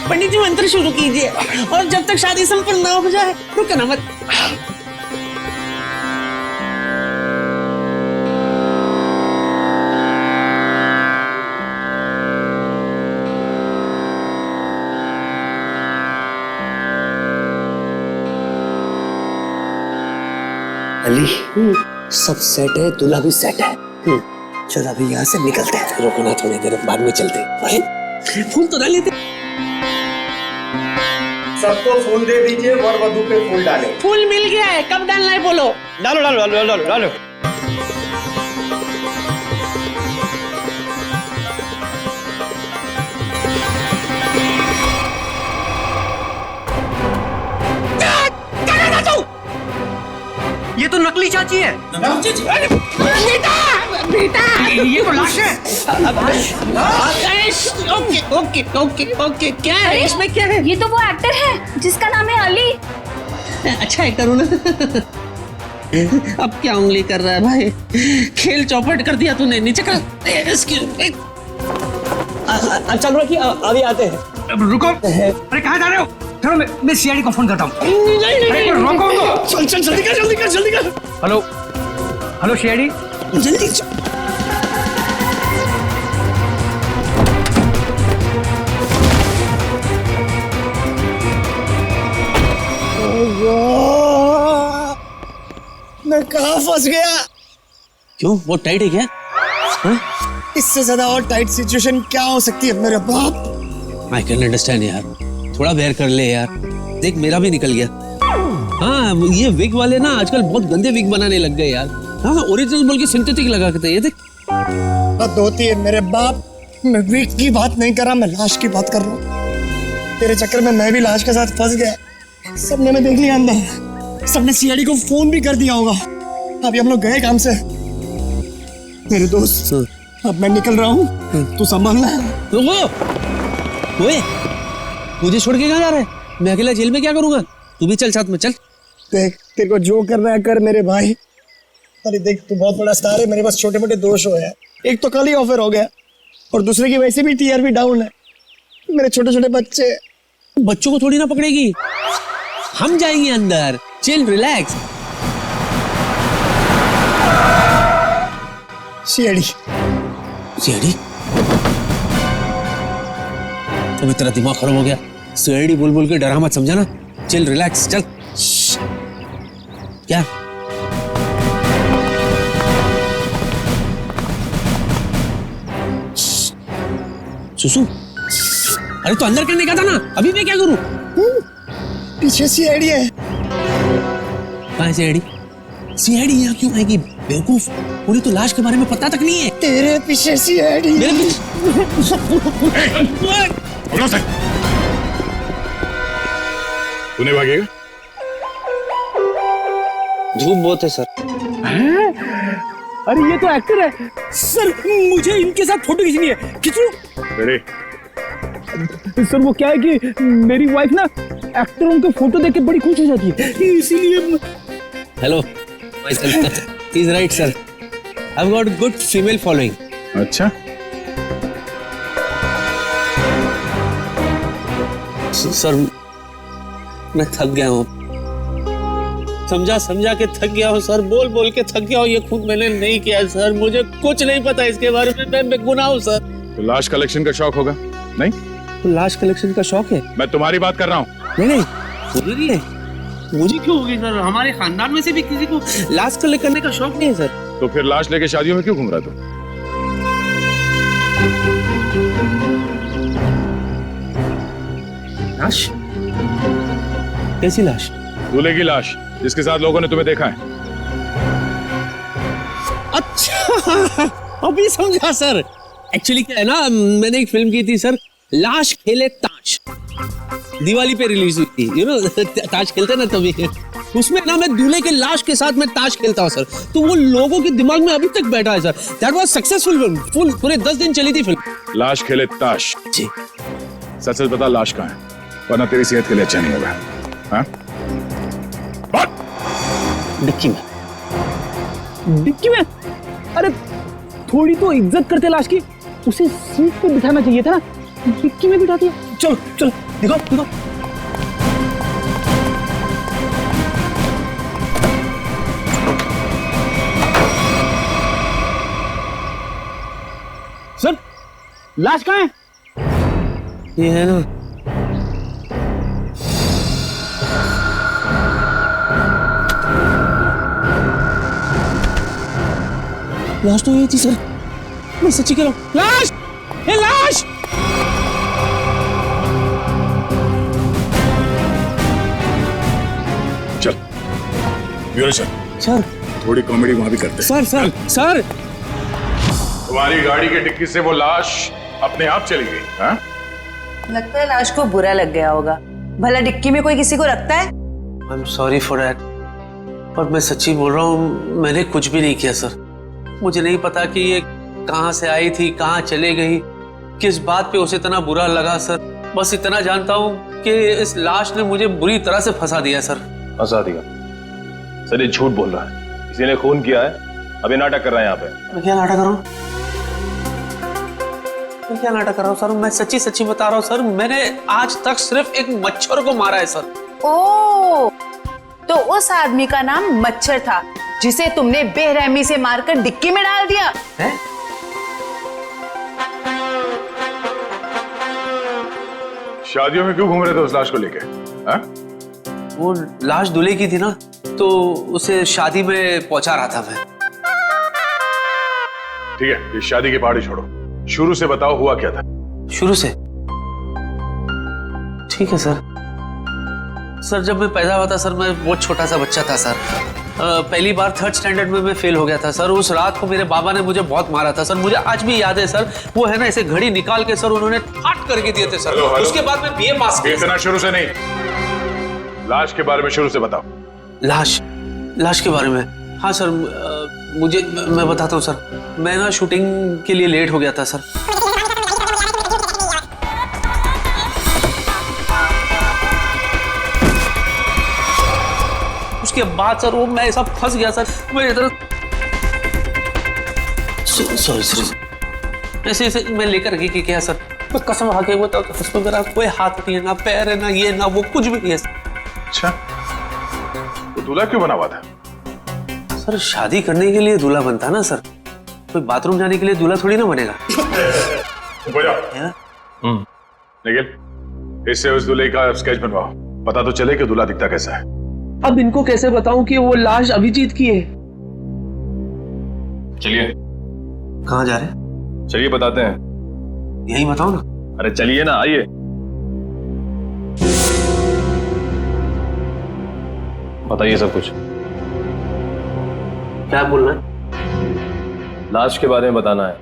पंडित जी मंत्र शुरू कीजिए और जब तक शादी संपन्न ना हो जाए रुकना मत। अली सब सेट है, दूल्हा भी सेट है। चल अभी यहाँ से निकलते हैं। रुकना थोड़ी देर, बाद में चलते। अरे फूल तो डाल लेते। सबको फूल दे दीजिए, वर वधू पे फूल डालें। फूल मिल गया है, कब डालना है बोलो। डालो डालो डालो डालो डालो। ये तो नकली चाची है। बेटा बेटा ये तो लाश है। ओके ओके ओके ओके, क्या है इसमें, क्या है? ये तो वो एक्टर है जिसका नाम है अली। अच्छा एक्टर हूँ ना। अब क्या उंगली कर रहा है भाई, खेल चौपट कर दिया तूने। नीचे कर। चल रखिए, अभी आते हैं। रुको, अरे कहाँ जा रहे हो? चलो मैं सीआईडी को फोन करता हूँ। रोको, चल चल जल्दी कर जल्दी कर जल्दी कर। हेलो हेलो सीआईडी, जल्दी मैं कहाँ फंस गया? क्यों, वो टाइट है क्या? इससे ज्यादा और टाइट सिचुएशन क्या हो सकती है मेरे बाप? आई कैन अंडरस्टैंड यार, थोड़ा बेयर कर ले यार। देख मेरा भी निकल गया। हाँ ये विग वाले ना आजकल बहुत गंदे विग बनाने लग गए यार। हाँ ओरिजिनल बोल के सिंथेटिक लगा के। ये देख बात होती है मेरे बाप। मैं विग की बात नहीं कर रहा, मैं लाश की बात कर रहा हूँ। तेरे चक्कर में मैं भी लाश के साथ फंस गया। सबने मैं देख लिया अंदर, सबने सीआईडी को फोन भी कर दिया होगा। अभी हम लोग गए काम से। मेरे दोस्त अब मैं निकल रहा हूँ, तू संभालना। ओए मुझे छोड़ के कहाँ जा रहा है? मैं अकेला जेल में क्या करूंगा? तू भी चल साथ में, चल। देख तेरे को जो करना है कर मेरे भाई। अरे देख तू बहुत बड़ा स्टार है, मेरे पास छोटे मोटे दोष हो गए। एक तो कल ही ऑफर हो गया और दूसरे की वैसे भी टीआरपी डाउन है। मेरे छोटे छोटे बच्चे। बच्चों को थोड़ी ना पकड़ेगी, हम जाएंगे अंदर। Chill relax. सीआईडी सीआईडी, अभी तेरा दिमाग खराब हो गया। सीआईडी बोल बोल के डरा मत, समझा ना? चिल रिलैक्स, चल। क्या सुसु? अरे तो अंदर करने का था ना, अभी मैं क्या करूं? पीछे सीआईडी है। कहाँ सीआईडी? सीआईडी यहाँ क्यों आएगी बेवकूफ? उन्हें तो लाश के बारे में पता तक नहीं है। तेरे पीछे सीआईडी। मेरे पीछे तूने भागेगा? धूप बहुत है सर। अरे ये तो एक्टर है सर, मुझे इनके साथ फोटो खींचनी है। खींचो। अरे सर वो क्या है कि मेरी वाइफ ना एक्टरों के फोटो देख के बड़ी खुश हो जाती है, इसीलिए। Hello he is right sir, I have got good female following. अच्छा, सर मैं थक गया हूँ, समझा समझा के थक गया हूँ सर, बोल बोल के थक गया हूँ। ये खुद मैंने नहीं किया सर, मुझे कुछ नहीं पता इसके बारे में, मैं बेगुनाह हूँ सर। तो लाश कलेक्शन का शौक होगा? नहीं, तो लाश कलेक्शन का शौक है? मैं तुम्हारी बात कर रहा हूँ। नहीं नहीं मुझे नहीं है। मुझे क्यों होगी सर? हमारे खानदान में से भी किसी को लाश कलेक्ट करने का शौक नहीं है सर। तो फिर लाश लेके शादियों में क्यों घूम रहा तू? लाश? कैसी लाश? दूल्हे की लाश, जिसके साथ लोगों ने तुम्हें देखा है। अच्छा अभी समझा सर। एक्चुअली क्या है ना, मैंने एक फिल्म की थी सर, लाश खेले ताश, दिवाली पे रिलीज हुई थी, यू नो ताश खेलते ना तभी, उसमें ना मैं दूल्हे के लाश के साथ मैं ताश खेलता हूँ सर, तो वो लोगों के दिमाग में अभी तक बैठा है sir. That was successful film, full पूरे 10 दिन चली थी फिल्म। लाश खेले ताश जी। सच सच बता, लाश कहाँ है, वरना तेरी सेहत के लिए अच्छा नहीं होगा। हाँ? डिक्की में। डिक्की में? अरे थोड़ी तो इज्जत करते लाश की, उसे सीट पे बिठाना चाहिए था ना, डिक्की में बिठा दिया। चलो चलो दिखाओ दिखाओ। सर लाश कहाँ है? ये है ना। लाश तो ये थी सर, मैं सच्ची कह रहा हूँ। लाश! ये लाश! चल ब्यूरो चल। सर थोड़ी कॉमेडी वहां भी करते हैं। सर सर सर तुम्हारी गाड़ी के डिक्की से वो लाश अपने आप चली गई। हाँ? लगता है लाश को बुरा लग गया होगा। भला डिक्की में कोई किसी को रखता है? I am sorry for that, पर मैं सच्ची बोल रहा हूँ, मैंने कुछ भी नहीं किया सर। मुझे नहीं पता कि ये कहाँ से आई थी, कहाँ चले गई, किस बात पे उसे इतना बुरा लगा सर। बस इतना जानता हूँ कि इस लाश ने मुझे बुरी तरह से फंसा दिया सर। फंसा दिया? सर ये झूठ बोल रहा है, इसी ने खून किया है, अभी नाटक कर रहा है यहाँ पे। मैं क्या नाटक कर रहा हूँ? मैं क्या नाटक कर रहा हूँ सर? मैं सच्ची सच्ची बता रहा हूँ सर, मैंने आज तक सिर्फ एक मच्छर को मारा है सर। ओह, तो उस आदमी का नाम मच्छर था जिसे तुमने बेरहमी से मारकर डिक्की में डाल दिया है? शादियों में क्यों घूम रहे थे उस लाश को लेके? हाँ? वो लाश दूल्हे की थी ना, तो उसे शादी में पहुंचा रहा था मैं। ठीक है, ये शादी की पहाड़ी छोड़ो, शुरू से बताओ हुआ क्या था। शुरू से? ठीक है सर। सर जब मैं पैदा हुआ था सर, मैं बहुत छोटा सा बच्चा था सर। पहली बार 3rd स्टैंडर्ड में मैं फेल हो गया था सर। उस रात को मेरे बाबा ने मुझे बहुत मारा था सर, मुझे आज भी याद है सर। वो है ना, ऐसे घड़ी निकाल के सर उन्होंने फाट करके दिए थे सर। Hello, hello. उसके बाद मैं बीए पास किया। इतना शुरू से नहीं, लाश के बारे में शुरू से बताओ। लाश के बारे में? हाँ सर, मैं बताता हूँ सर। मैं ना शूटिंग के लिए लेट हो गया था सर। उसके बाद सर वो मैं ऐसा फंस गया सर, मैं इधर सॉरी ऐसे मैं लेकर के क्या सर, मैं कसम खा के बताओ तो उसमें मेरा कोई हाथ नहीं है, ना पैर है, ना ये ना वो, कुछ भी नहीं है। अच्छा, तो दूल्हा क्यों बना हुआ था? सर शादी करने के लिए दूल्हा बनता ना सर, कोई बाथरूम जाने के लिए दूल्हा थोड़ी ना बनेगा। निखिल, इससे उस दूल्हे का स्केच बनवाओ, पता तो चले कि दूल्हा दिखता कैसा है। अब इनको कैसे बताऊं कि वो लाश अभिजीत की है? चलिए। कहाँ जा रहे हैं? चलिए बताते हैं। यही बताओ ना। अरे चलिए ना, आइए। बताइए सब कुछ। क्या बोलना है? लाश के बारे में बताना है।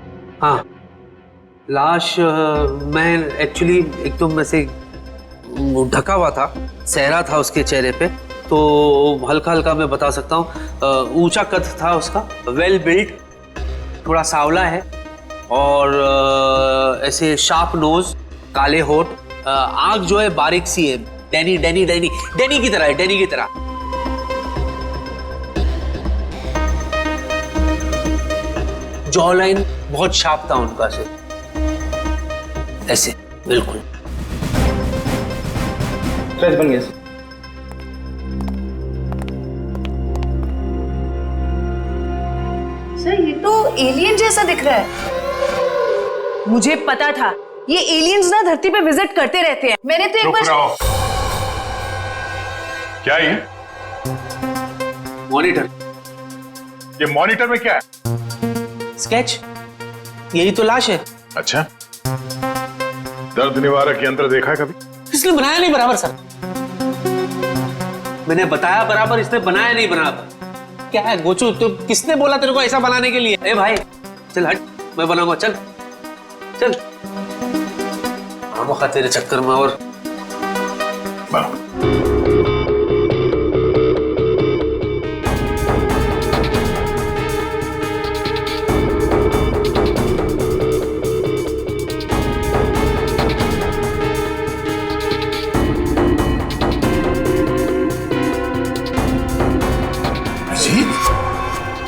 हाँ, लाश मैं एक्चुअली एकदम ऐसे ढका हुआ था, सहरा था उसके चेहरे पे, तो हल्का हल्का मैं बता सकता हूँ। ऊंचा कद था उसका, वेल बिल्ट, थोड़ा सांवला है, और ऐसे शार्प नोज, काले होठ, आंख जो है बारीक सी है, डैनी की तरह है, डैनी की तरह। जॉ लाइन बहुत शार्प था उनका से, ऐसे बिल्कुल। स्केच बन गया। सर ये तो एलियन जैसा दिख रहा है। मुझे पता था ये एलियंस ना धरती पे विजिट करते रहते हैं। मैंने तो एक बार। क्या ये? मॉनिटर। ये मॉनिटर में क्या है? स्केच, यही तो लाश है। अच्छा, दर्द निवारक यंत्र देखा है कभी? इसने बनाया नहीं बराबर सर। मैंने बताया बराबर, इसने बनाया नहीं बराबर। क्या है गोचू, तो किसने बोला तेरे को ऐसा बनाने के लिए? ए भाई चल हट, मैं बनाऊंगा, चल। चल आमोखा तेरे चक्कर में और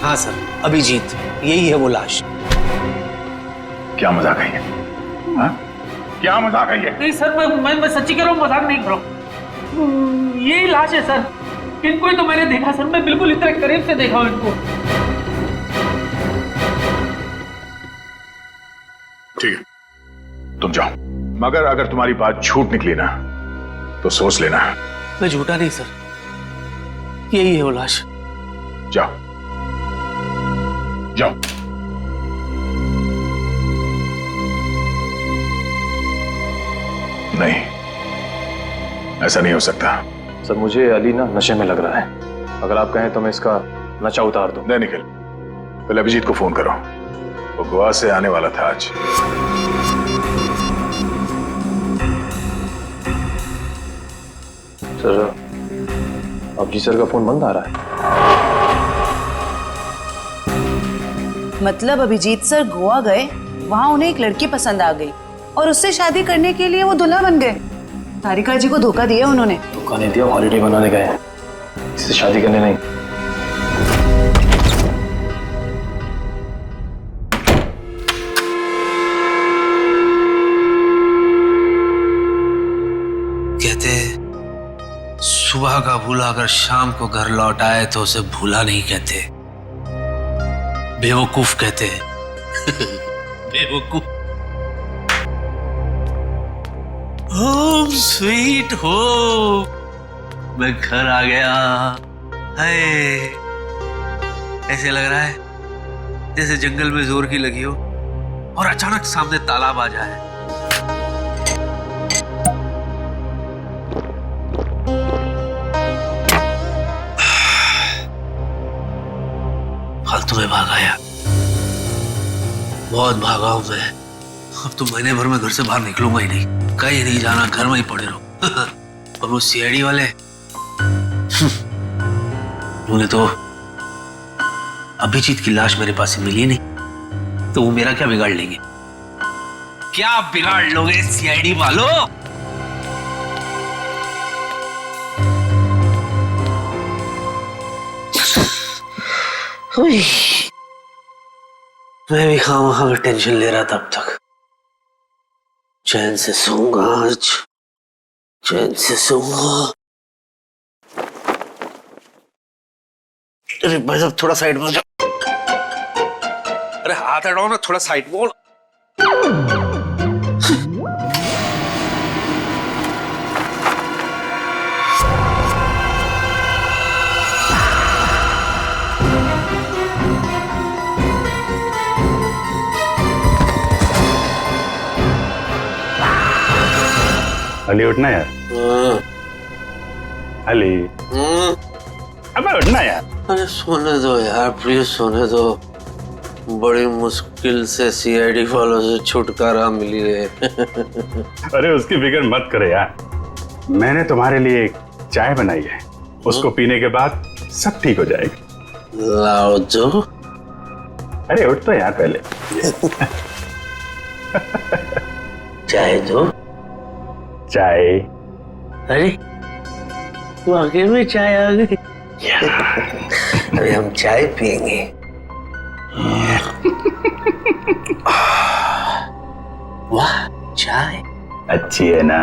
हाँ सर, अभिजीत, यही है वो लाश। क्या मजाक है ये? हाँ? क्या मजाक है ये? नहीं सर, मैं सच्ची कह रहा हूँ, मजाक नहीं कर रहा हूँ। यही लाश है सर। इनको ही तो मैंने देखा सर, मैं बिल्कुल इतने करीब से देखा हूँ इनको। ठीक है, तुम जाओ, मगर अगर तुम्हारी बात झूठ निकली ना तो सोच लेना। मैं झूठा नहीं सर, यही है वो लाश। जाओ जाओ। नहीं, ऐसा नहीं हो सकता। सर मुझे अली ना नशे में लग रहा है, अगर आप कहें तो मैं इसका नशा उतार दूं। नहीं निखिल, पहले अभिजीत को फोन करो, वो गोवा से आने वाला था आज। सर अभिजीत सर का फोन बंद आ रहा है। मतलब अभिजीत सर गोवा गए, वहां उन्हें एक लड़की पसंद आ गई और उससे शादी करने के लिए वो दूल्हा बन गए। तारिका जी को धोखा दिया उन्होंने। धोखा नहीं दिया, हॉलिडे बनाने गए हैं, इससे शादी करने नहीं। कहते सुबह का भूला अगर शाम को घर लौट आए तो उसे भूला नहीं कहते, बेवकूफ कहते हैं। बेवकूफ। होम स्वीट होम, मैं घर आ गया। हाय, ऐसे लग रहा है जैसे जंगल में जोर की लगी हो और अचानक सामने तालाब आ जाए। फालतू में भाग आया, बहुत भागा हूं मैं। अब तो महीने भर में घर से बाहर निकलूंगा ही नहीं, कहीं नहीं जाना, घर में ही पड़े रहो। और वो सीआईडी वाले उन्हें तो अभिजीत की लाश मेरे पास मिली नहीं, तो वो मेरा क्या बिगाड़ लेंगे? क्या बिगाड़ लोगे सीआईडी वालों? मैं भी खामखा में टेंशन ले रहा था अब तक। चैन से सोऊंगा आज, चैन से सोऊंगा। अरे भाई साहब थोड़ा साइड में हो जाओ। अरे हाथ हटाओ ना, थोड़ा साइड में हो। अली उठना यार। अली अबे उठना यार। अरे सोने दो यार, प्लीज सोने दो। बड़ी मुश्किल से सीआईडी वालों से छुटकारा मिली है। अरे उसकी फिक्र मत करे यार, मैंने तुम्हारे लिए एक चाय बनाई है, उसको पीने के बाद सब ठीक हो जाएगा। लाओ जो। अरे उठ तो यार पहले। चाय दो। चाय। अरे तू आगे में चाय आ गई। अभी हम चाय पियेंगे। वाह चाय अच्छी है ना?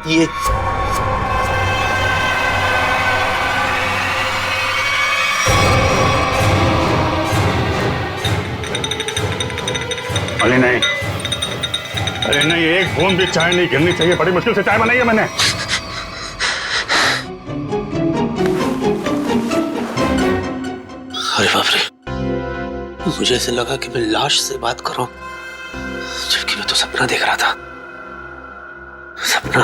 ये अरे नहीं, अरे नहीं, एक बूंद भी चाय नहीं गिरनी चाहिए। बड़ी मुश्किल से चाय बनाई है मैंने। अरे बाप रे, मुझे ऐसे लगा कि मैं लाश से बात कर रहा हूं, जबकि मैं तो सपना देख रहा था। सपना।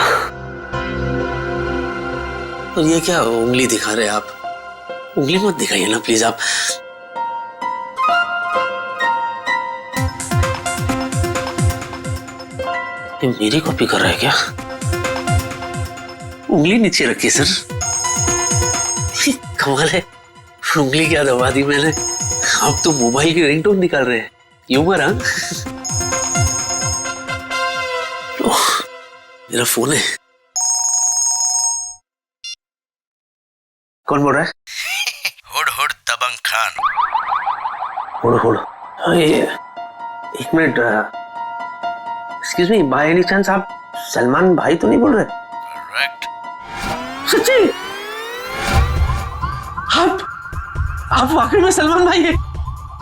और ये क्या उंगली दिखा रहे आप? उंगली मत दिखाइए ना प्लीज आप। ये मेरी कॉपी कर रहा है क्या? उंगली नीचे रखी सर। कमाल है, उंगली क्या दबा दी मैंने। अब तो मोबाइल की रिंगटोन निकाल रहे हैं। ह्यूमर हाँ? मेरा फोन है। कौन बोल रहा है? हुड हुड दबंग खान। हुड हुड। एक minute, excuse me, by any chance आप सलमान भाई तो नहीं बोल रहे? करेक्ट। सच्ची? आप वाकई में सलमान भाई है?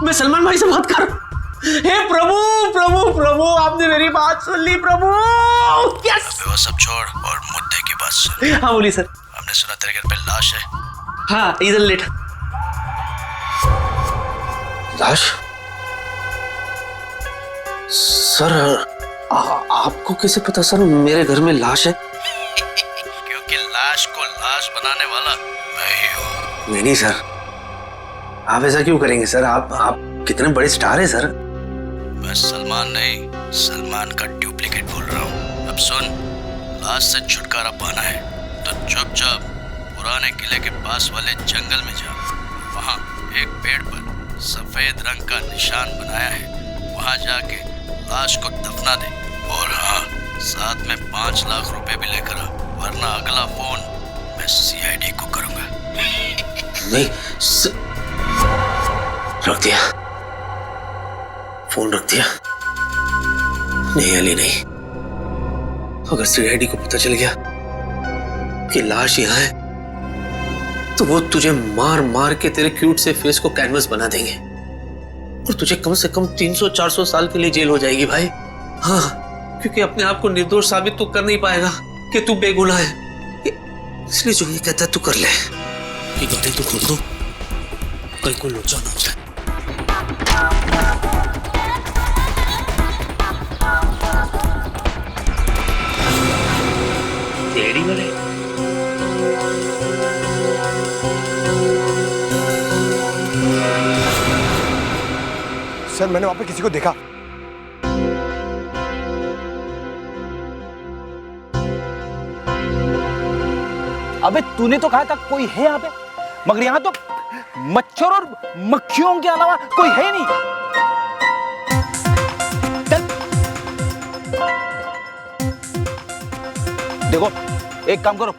मैं सलमान भाई से बात कर रहा हूं। हे प्रभु प्रभु प्रभु, आपने मेरी बात सुन ली प्रभु। यस। वो सब छोड़ और मुद्दे की बात सुन। हाँ बोलिए सर। हमने सुना तेरे घर पे लाश है। हाँ इधर लेट। लाश? सर आपको कैसे पता सर मेरे घर में लाश है? क्योंकि लाश को लाश बनाने वाला मैं ही हूँ। नहीं सर, आप ऐसा क्यों करेंगे सर? आप कितने बड़े स्टार हैं सर। मैं सलमान नहीं, सलमान का डुप्लीकेट बोल रहा हूँ। अब सुन, लाश से छुटकारा पाना है तो चुपचाप पुराने किले के पास वाले जंगल में जा। वहाँ एक पेड़ पर सफेद रंग का निशान बनाया है, वहाँ जाके लाश को दफना दे। और हाँ, साथ में 5 लाख रुपए भी लेकर आ, वरना अगला फोन मैं CID को करूंगा। नहीं रख दिया, फोन रख दिया। नहीं अली नहीं, अगर CID को पता चल गया कि लाश यहाँ है तो वो तुझे मार मार के तेरे क्यूट से फेस को कैनवस बना देंगे और तुझे कम से कम 300-400 साल के लिए जेल हो जाएगी भाई। हाँ, क्योंकि अपने आप को निर्दोष साबित तो कर नहीं पाएगा कि तू बेगुनाह है। इसलिए जो ये कहता है तू कर ले। ये गलती तू खोल दो, कल को लोचा ना हो जाए। तेरी वाले सर, मैंने वहां पे किसी को देखा। अबे तूने तो कहा था कोई है यहाँ पे, मगर यहाँ तो मच्छर और मक्खियों के अलावा कोई है नहीं। चल। देखो एक काम करो,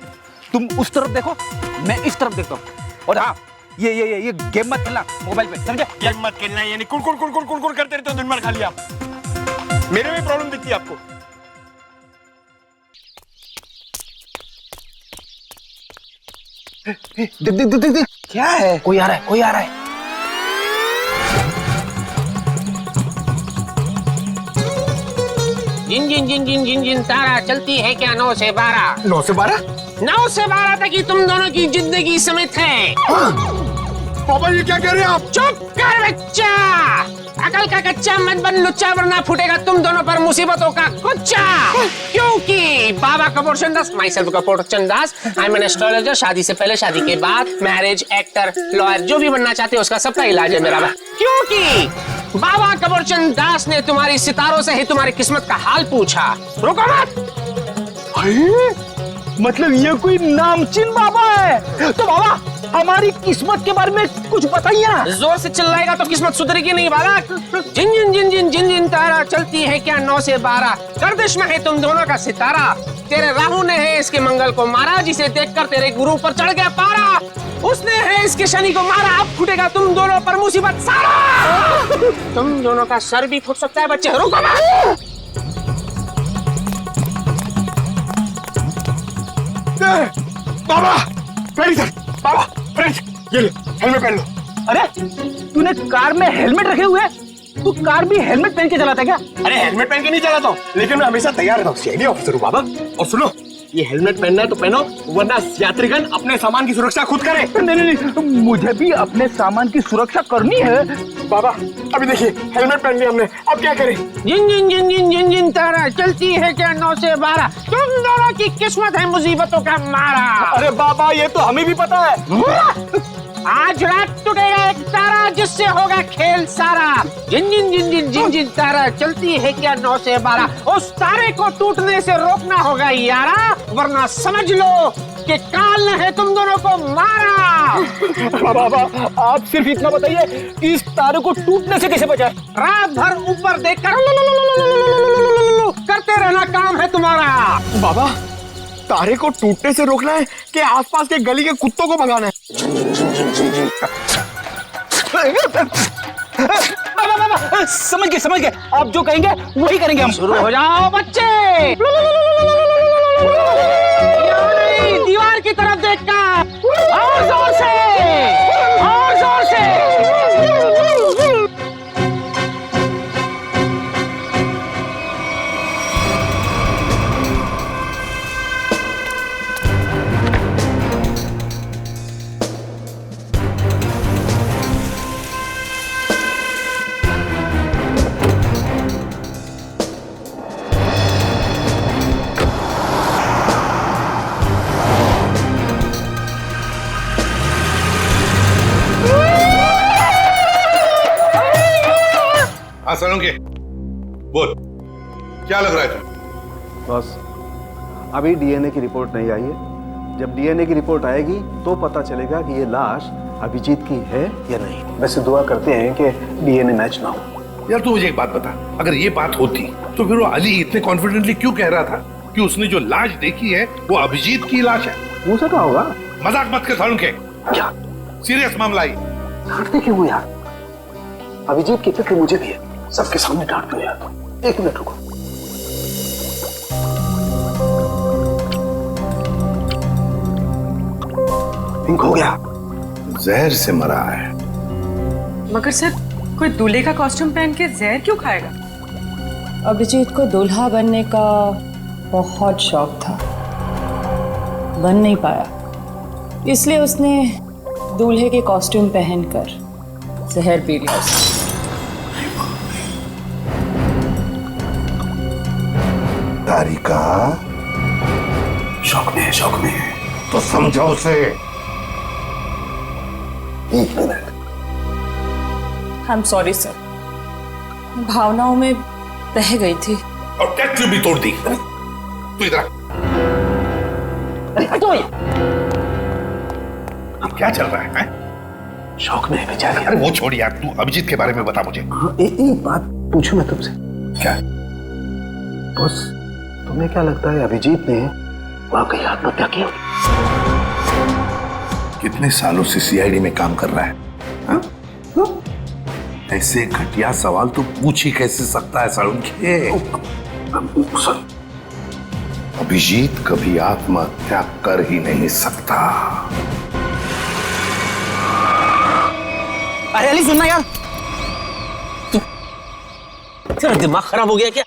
तुम उस तरफ देखो, मैं इस तरफ देखता हूँ। और हाँ, ये गेम मत खेलना मोबाइल पे, समझे? गेम मत खेलना यानी कुड़ करते रहते हो दिन भर खाली आप। मेरे में प्रॉब्लम दिखती है आपको। देख क्या है? कोई आ रहा है। जिन जिन जिन जिन जिन जिन तारा चलती है क्या 9 से 12? 9 से 12? 9 से 12 तक ही तुम दोनों की जिंदगी समित है। पापा ये क्या कह रहे हैं आप? चुप कर बच्चा, अकल का कच्चा मत बन लुच्चा, वरना फूटेगा तुम दोनों पर मुसीबतों का कुच्चा। क्योंकि Baba Kapoor Chandas, myself Kapoor Chandas, I am an astrologer. शादी से पहले, शादी के बाद, मैरिज, एक्टर, लॉयर, जो भी बनना चाहते हो उसका सबका इलाज है मेरा। क्योंकि बाबा कपूर चंदास ने तुम्हारी सितारों से ही तुम्हारी किस्मत का हाल पूछा। रुको मत। मतलब ये कोई नामचीन बाबा है? तो बाबा हमारी किस्मत के बारे में कुछ बताइए ना। जोर से चिल्लाएगा तो किस्मत सुधरेगी नहीं बालक। जिन जिन जिन जिन जिन जिन तारा चलती है क्या 9 से 12, गर्दिश में है तुम दोनों का सितारा। तेरे राहु ने है इसके मंगल को मारा, जिसे देखकर तेरे गुरु पर चढ़ गया पारा। उसने है इसके शनि को मारा, अब फूटेगा तुम दोनों पर मुसीबत सारा। तुम दोनों का सर भी फूट सकता है बच्चे। रुको मत। बाबा बाबा ये ले, हेलमेट पहन लो। अरे तूने कार में हेलमेट रखे हुए? तू कार भी हेलमेट पहन के चलाता है क्या? अरे हेलमेट पहन के नहीं चलाता हूँ, लेकिन मैं हमेशा तैयार रहता हूँ। CID ऑफिसर हूँ बाबा। और सुनो, ये हेलमेट पहनना है तो पहनो, वरना यात्रीगण अपने सामान की सुरक्षा खुद करे। नहीं, मुझे भी अपने सामान की सुरक्षा करनी है। बाबा अभी देखिए, हेलमेट पहन लिया हमने, अब क्या करें? जिन जिन जिन जिन जिन जिन तारा चलती है क्या 9 से 12, तुम दोनों की किस्मत है मुसीबतों का मारा। अरे बाबा ये तो हमें भी पता है। आज रात टूटेगा एक तारा जिससे होगा खेल सारा। जिन जिन जिन जिन जिन जिन तारा चलती है क्या 9 से 12, उस तारे को टूटने से रोकना होगा यारा, वरना समझ लो कि काल ने है तुम दोनों को मारा। बाबा आप सिर्फ इतना बताइए कि इस तारे को टूटने से कैसे बचाए? रात भर ऊपर देखकर करते रहना काम है तुम्हारा। बाबा तारे को टूटने से रोकना है कि आसपास के गली के कुत्तों को भगाना है? बाबा समझ गए आप जो कहेंगे वही करेंगे हम। शुरू हो जाओ बच्चे। दीवार की तरफ देखकर और जोर से, और जोर से। हाँ सोलंकी, बोल क्या लग रहा है तुझे? बस अभी डीएनए की रिपोर्ट नहीं आई है। जब डीएनए की रिपोर्ट आएगी तो पता चलेगा कि ये लाश अभिजीत की है या नहीं। वैसे दुआ करते हैं कि डीएनए मैच ना हो। यार तू मुझे एक बात बता, अगर ये बात होती तो फिर वो अली इतने कॉन्फिडेंटली क्यों कह रहा था कि उसने जो लाश देखी है वो अभिजीत की लाश है? हो सकता होगा। मजाक मत कर सोलंकी, क्या सीरियस मामला है। डांटते क्यों हो यार? अभिजीत की फिक्र मुझे भी है। सबके सामने डांट दो यार। एक मिनट रुको। पिंक हो गया। जहर से मरा है। मगर सर कोई दूल्हे का कॉस्ट्यूम पहन के जहर क्यों खाएगा? अभिजीत को दूल्हा बनने का बहुत शौक था, बन नहीं पाया, इसलिए उसने दूल्हे के कॉस्ट्यूम पहनकर जहर पी लिया उसने। तारिका शौक में है, शौक में है तो समझो उसे। एक minute. I am sorry sir, भावनाओं में बह गई थी। और टैक्सी भी तोड़ दी। तू इधर क्या चल रहा है? शौक में है बेचारी। अरे वो छोड़ यार, तू अभिजीत के बारे में बता मुझे। एक बात पूछूं मैं तुमसे? क्या? बॉस तुम्हें क्या लगता है अभिजीत ने वाकई आत्महत्या की? कितने सालों से सीआईडी में काम कर रहा है? हा? ऐसे घटिया सवाल तो पूछ ही कैसे सकता है सालुंखे? अभिजीत कभी आत्महत्या कर ही नहीं सकता। अरे अली सुनना यार, तेरा दिमाग खराब हो गया क्या?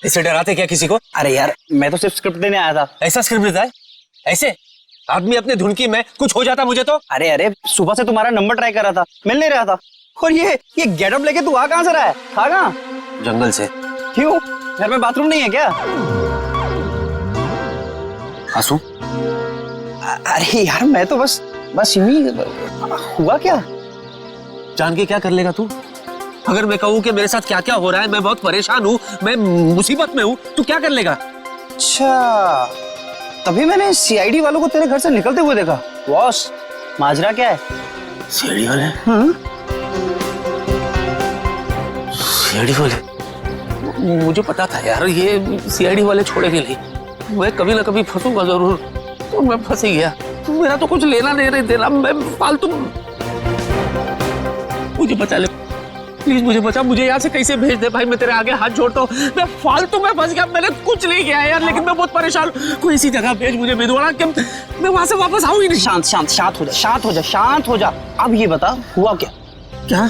ऐसे डराते क्या किसी को? अरे यार मैं तो सिर्फ स्क्रिप्ट देने आया था। ऐसा स्क्रिप्ट देता है? ऐसे आदमी अपने धुन की में कुछ हो जाता मुझे तो। अरे सुबह से तुम्हारा नंबर ट्राई कर रहा था, मिल नहीं रहा था। और ये गेटअप लेके तू आ कहां से रहा है? था कहां? जंगल से। क्यों? घर में बाथरूम नहीं है क्या? आंसू? अरे यार मैं तो बस यूं ही। हुआ क्या? जान के क्या कर लेगा तू? अगर मैं कहूँ कि मेरे साथ क्या क्या हो रहा है, मैं बहुत परेशान हूँ, मैं मुसीबत में हूँ, तू क्या कर लेगा? अच्छा तभी मैंने सीआईडी वालों को तेरे घर से निकलते हुए देखा। बॉस माजरा क्या है? सीआईडी वाले? सीआईडी वाले? मुझे पता था यार ये सीआईडी वाले छोड़ेंगे नहीं। मैं कभी ना कभी फंसूंगा जरूर। तो मैं फंस ही गया। मेरा तो कुछ लेना नहीं देना, मैं फालतू। मुझे बचा ले प्लीज, मुझे बचा। मुझे यहाँ से कैसे भेज दे भाई, मैं तेरे आगे हाथ जोड़ता हूँ। मैं फालतू में फंस गया, मैंने कुछ नहीं किया यार, लेकिन मैं बहुत परेशान हूँ। कोई ऐसी जगह भेज मुझे भिदवाड़ा कि मैं वहां से वापस आऊँ ही नहीं। शांत हो जा। अब ये बता हुआ क्या? क्या?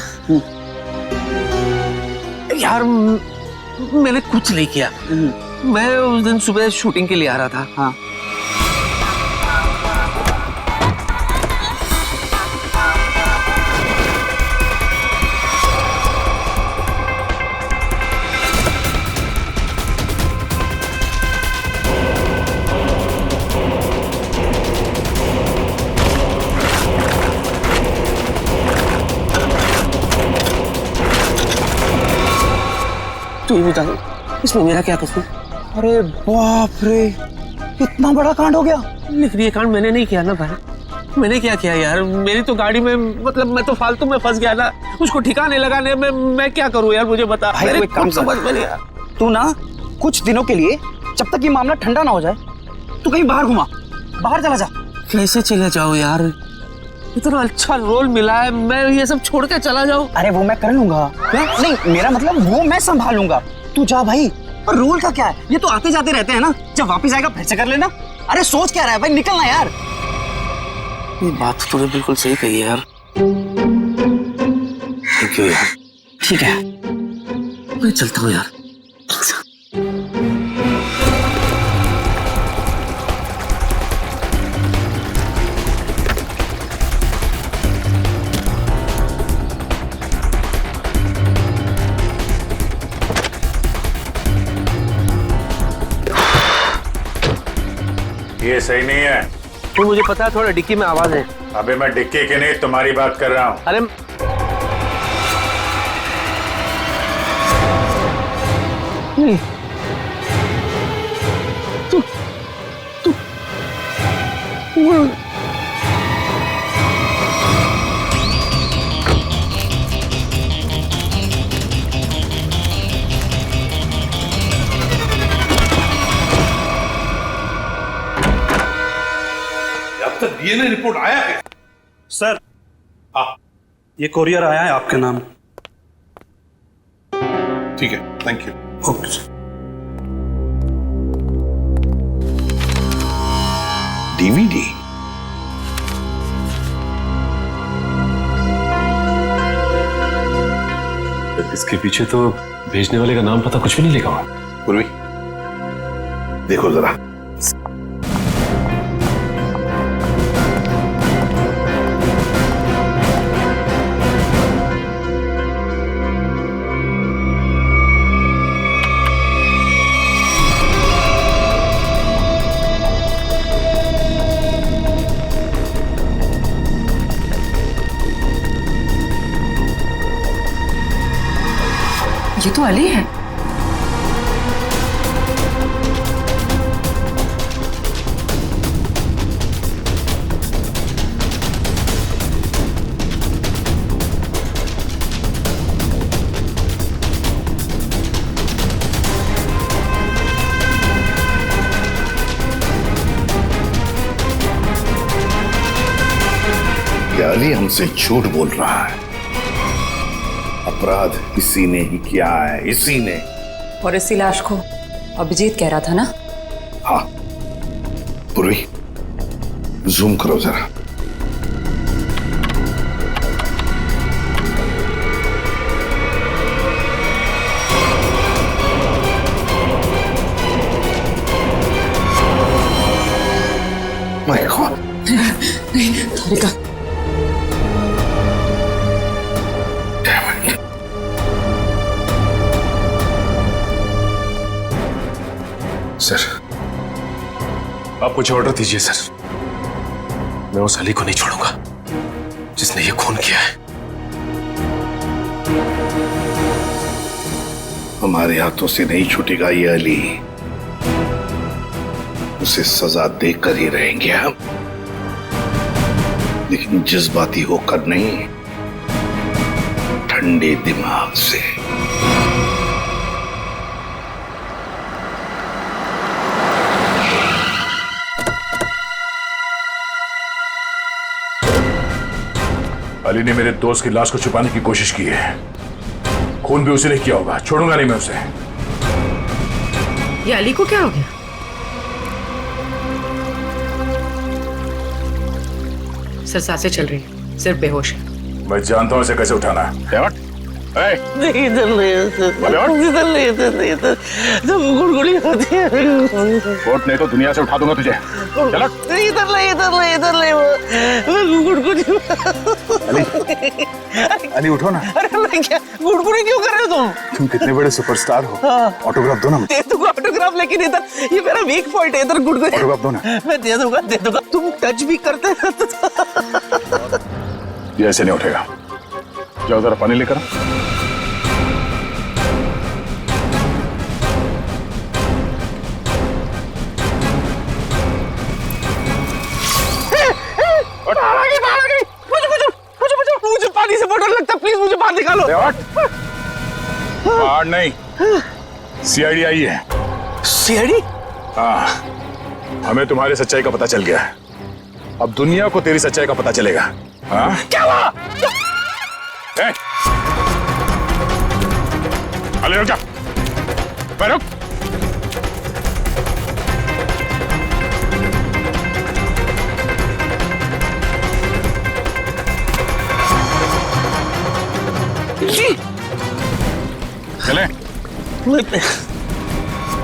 यार मैंने कुछ नहीं किया। मैं उस दिन सुबह शूटिंग के लिए आ रहा था। हाँ तू ही बता, इसमें मेरा क्या कसूर? अरे बाप रे, इतना बड़ा कांड हो गया। लेकिन ये कांड मैंने नहीं किया ना भाई, मैंने क्या किया यार? मेरी तो गाड़ी में, मतलब मैं तो फालतू में फंस गया ना, उसको ठिकाने लगाने में मैं क्या करूं यार, मुझे बता। भाई तू एक काम कर, तू ना कुछ दिनों के लिए, जब तक ये मामला ठंडा ना हो जाए, तू कहीं बाहर घुमा, बाहर चला जा। कैसे चले जाओ यार? इतना अच्छा रोल मिला है, मैं ये सब छोड़ के चला जाऊं? अरे वो मैं कर लूंगा। क्या? नहीं, मेरा मतलब वो मैं संभालूंगा, तू जा भाई। और रोल का क्या है, ये तो आते जाते रहते हैं ना, जब वापस आएगा फिर से कर लेना। अरे सोच क्या रहा है भाई, निकलना यार। ये बात तो तूने बिल्कुल सही कही है यार। थैंक यू यार। ठीक है, मैं चलता हूँ यार। ये सही नहीं है। तो मुझे पता है, थोड़ा डिक्की में आवाज है। अबे मैं डिक्की की नहीं, तुम्हारी बात कर रहा हूँ। अरे अब तक डीएनए रिपोर्ट आया है? सर, ये कोरियर आया है आपके नाम। ठीक है, thank you. Okay sir. DVD? इसके पीछे तो भेजने वाले का नाम पता कुछ भी नहीं लिखा हुआ। पूर्वी, देखो जरा। ये तो अली है। ये अली हमसे झूठ बोल रहा है। अपराध इसी ने ही किया है, इसी ने। और इसी लाश को अभिजीत कह रहा था ना? हाँ पूर्वी, जूम करो जरा। My God. नहीं, तारिका। सर, आप कुछ ऑर्डर दीजिए सर। मैं उस अली को नहीं छोड़ूंगा जिसने ये खून किया है। हमारे हाथों से नहीं छूटेगा ये अली। उसे सजा देकर ही रहेंगे हम, लेकिन जज्बाती होकर नहीं, ठंडे दिमाग से। अली ने मेरे दोस्त की लाश को छुपाने की कोशिश की है। खून भी उसी ने किया होगा, छोड़ूंगा नहीं मैं उसे। ये अली को क्या हो गया? सर सांसें चल रही है, सिर्फ बेहोश है। मैं जानता हूं इसे कैसे उठाना है। नहीं, इधर नहीं, इधर नहीं, इधर नहीं, इधर तो गुड़गुड़ी होती है। कोर्ट नहीं तो दुनिया से उठा दूंगा तुझे। चलो। इधर नहीं, इधर नहीं, इधर नहीं, गुड़गुड़ी। अली उठो ना। अरे मैं क्या गुड़गुड़ी क्यों कर रहे हो तुम? तुम कितने बड़े सुपरस्टार हो। ऑटोग्राफ दो ना। दे दूंगा ऑटोग्राफ, लेकिन इधर ये मेरा वीक पॉइंट है, इधर गुड़गुड़ी। ऑटोग्राफ दो ना। मैं दे दूंगा। तुम टच भी करते हो। ये ऐसे नहीं उठेगा। जाओ जरा पानी लेकर। बोलो। बाहर नहीं, सीआईडी आई है। सीआईडी? हाँ, हमें तुम्हारी सच्चाई का पता चल गया है। अब दुनिया को तेरी सच्चाई का पता चलेगा। हाँ? क्या हुआ? अरे रुक जा, रुक। चले।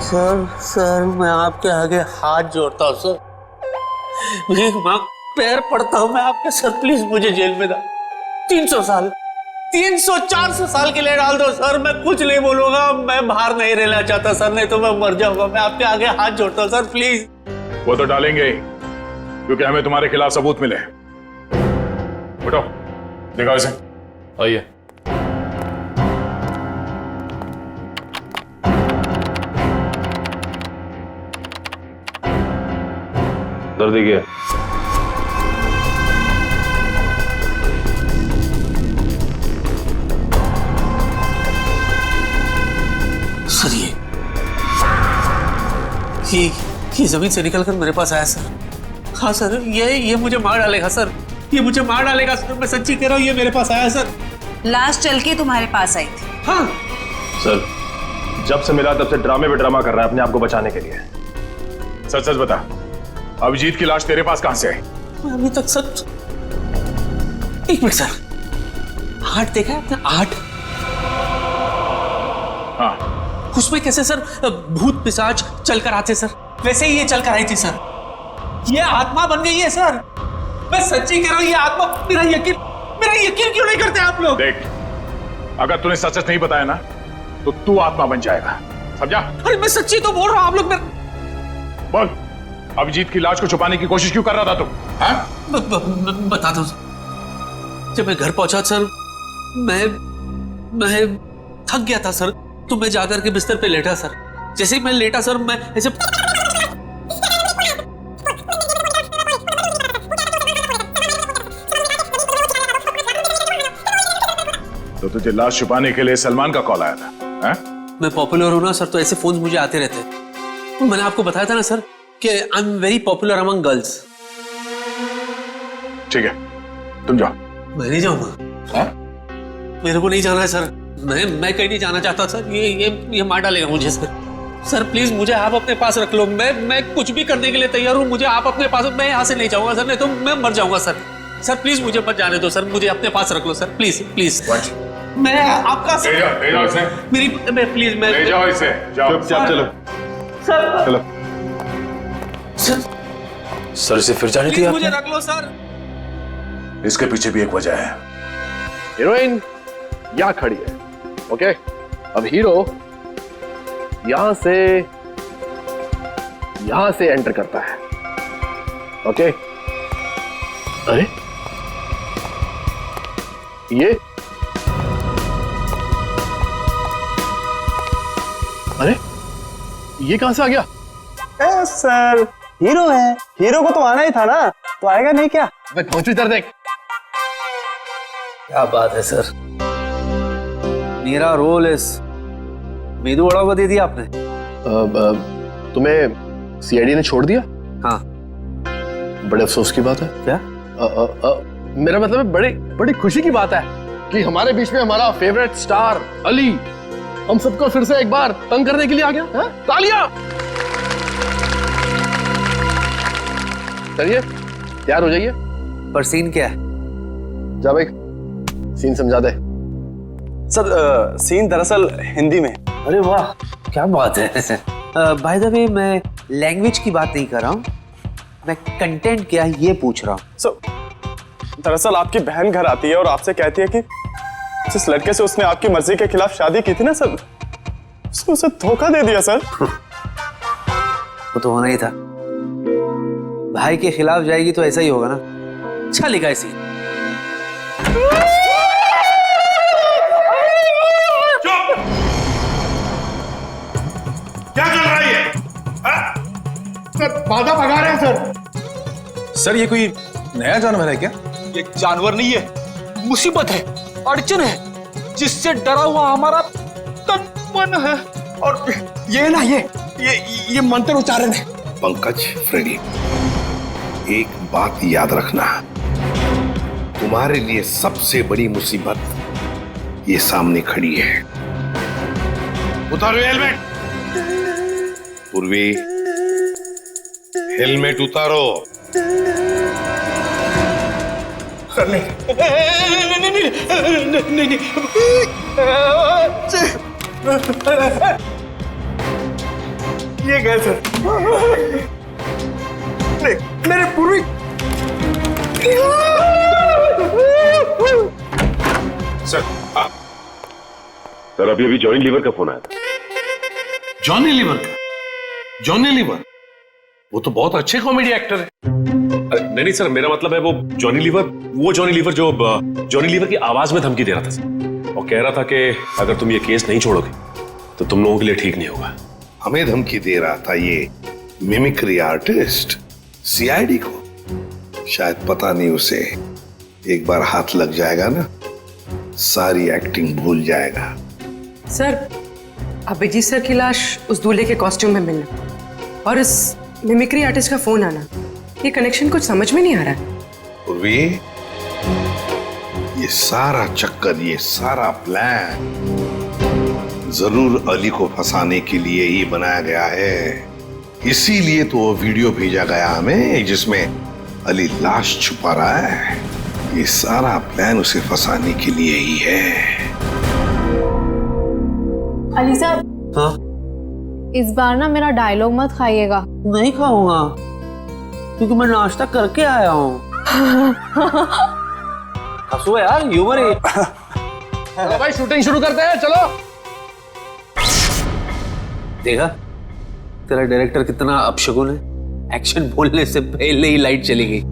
सर मैं आपके आगे हाथ जोड़ता हूँ सर, भीख मांग पैर पड़ता हूँ मैं आपके सर, प्लीज मुझे जेल में डाल। 300 साल 300-400 साल के लिए डाल दो सर, मैं कुछ नहीं बोलूंगा, मैं बाहर नहीं रहना चाहता सर, नहीं तो मैं मर जाऊंगा। मैं आपके आगे हाथ जोड़ता हूँ सर, प्लीज। वो तो डालेंगे क्योंकि हमें तुम्हारे खिलाफ सबूत मिले। उठो, दिखाओ इसे। आइए। दर्द क्या? सर ये जमीन से निकलकर मेरे पास आया सर। हाँ सर, ये मुझे मार डालेगा सर, ये मुझे मार डालेगा सर, मैं सच्ची कह रहा हूँ, ये मेरे पास आया सर। लाश चल के तुम्हारे पास आई थी? हाँ सर, जब से मिला तब से ड्रामे पे ड्रामा कर रहा है अपने आप को बचाने के लिए। सच सच बता, अभिजीत की लाश तेरे पास कहां से आई? मैं अभी तक सच। एक मिनट सर, 8 देखा है आपने? 8? हाँ। उसमें कैसे सर भूत पिशाच चलकर आते सर, वैसे ही ये चलकर आई थी सर। ये आत्मा बन गई है सर, मैं सच्ची कह रहा हूँ, ये आत्मा। मेरा यकीन क्यों नहीं करते आप लोग? देख, अगर तूने सच सच नहीं बताया ना तो तू आत्मा बन जाएगा, समझा? अरे मैं सच्ची तो बोल रहा हूँ, आप लोग बोल, अभिजीत की लाश को छुपाने की कोशिश क्यों कर रहा था तू? बता दो। जब मैं घर पहुंचा सर, मैं थक गया था सर, तो मैं जाकर के बिस्तर पे लेटा सर। जैसे ही मैं लेटा सर, मैं ऐसे तो तुझे लाश छुपाने के लिए सलमान का कॉल आया था? है? मैं पॉपुलर हूं ना सर, तो ऐसे फोन मुझे आते रहते हैं। मैंने आपको बताया था ना सर कि I am very popular among girls. ठीक है, तुम जाओ। मैं नहीं जाऊंगा। मेरे को नहीं जाना है सर, मैं कहीं नहीं जाना चाहता सर। ये मार डालेगा मुझे सर। सर प्लीज मुझे आप अपने पास रख लो, मैं कुछ भी करने के लिए तैयार हूँ। मुझे आप अपने पास, मैं यहाँ से नहीं जाऊंगा सर, नहीं तो मैं मर जाऊंगा सर। सर प्लीज मुझे मत जाने दो सर, मुझे अपने पास रख लो सर, प्लीज प्लीज। मैं आपका ले जाओ इसे। मेरी प्लीज मैं ले जाओ इसे, जाओ। चुपचाप चलो सर। चलो सर, इसे फिर जाने दिया मुझे रख लो सर। इसके पीछे भी एक वजह है। हीरोइन यहाँ खड़ी है, ओके? अब हीरो यहां से एंटर करता है, ओके? अरे ये कहां से आ गया? सर हीरो है, हीरो को तो आना ही था ना, तो आएगा नहीं क्या? मैं पहुंचू इधर देख। क्या बात है सर, मेरा रोल इस मेदू वड़ा को दे दिया आपने। तुम्हें सीआईडी ने छोड़ दिया? हाँ। बड़े अफसोस की बात है। क्या? मेरा मतलब है बड़ी खुशी की बात है कि हमारे बीच में हमारा फेवरेट स्टार अली हम सबको फिर से एक बार तंग करने के लिए आ गया है? तालियां! चलिए तैयार हो जाइए। पर सीन क्या है? जा भाई, सीन समझा दे। सर सीन दरअसल हिंदी में। अरे वाह, क्या बात है। बाय द वे, मैं लैंग्वेज की बात नहीं कर रहा हूँ, मैं कंटेंट क्या है ये पूछ रहा हूँ। सर दरअसल आपकी बहन घर आती है और आपसे कहती है कि जिस लड़के से उसने आपकी मर्जी के खिलाफ शादी की थी ना सर, उसने उसे धोखा दे दिया सर। वो तो होना ही था, भाई के खिलाफ जाएगी तो ऐसा ही होगा ना। अच्छा लिखा है सीन। क्या चल रहा है ये? सर बाधा भगा रहे हैं सर ये कोई नया जानवर है क्या? ये जानवर नहीं है, मुसीबत है, अड़चन है। जिससे डरा हुआ हमारा तन मन है। और ये ना ये मंत्र उच्चारण है। पंकज, फ्रेडी, एक बात याद रखना, तुम्हारे लिए सबसे बड़ी मुसीबत ये सामने खड़ी है। उतारो हेलमेट। पूर्वी, हेलमेट उतारो। नहीं। ये गए सर। मेरे पूर्वी। सर अभी जॉनी लीवर का फोन आया था। जॉनी लीवर का? जॉनी लीवर वो तो बहुत अच्छे कॉमेडी एक्टर है। नहीं सर, मेरा मतलब है वो जॉनी लीवर जो जॉनी लीवर की आवाज में धमकी दे रहा था सर, और कह रहा था कि अगर तुम ये केस नहीं छोड़ोगे तो तुम लोगों के लिए ठीक नहीं होगा। हमें धमकी दे रहा था ये मिमिक्री आर्टिस्ट सीआईडी को। शायद पता नहीं उसे एक बार हाथ लग जाएगा ना, सारी एक्टिंग भूल जाएगा। सर, अभिजीत सर की लाश उस दूल्हे के कॉस्ट्यूम में मिलना और इस मिमिक्री आर्टिस्ट का फोन आना, ये कनेक्शन कुछ समझ में नहीं आ रहा है। पूर्वी, ये सारा चक्कर, ये सारा प्लान जरूर अली को फंसाने के लिए ही बनाया गया है। इसीलिए तो वो वीडियो भेजा गया हमें जिसमें अली लाश छुपा रहा है। ये सारा प्लान उसे फंसाने के लिए ही है। अली साहब, हाँ? इस बार ना मेरा डायलॉग मत खाइएगा। नहीं खाऊंगा, क्योंकि मैं नाश्ता करके आया हूँ। हंसो यार, ह्यूमर है। चलो भाई, शूटिंग शुरू करते हैं, चलो। देखा तेरा डायरेक्टर कितना अपशगुन है, एक्शन बोलने से पहले ही लाइट चली गई।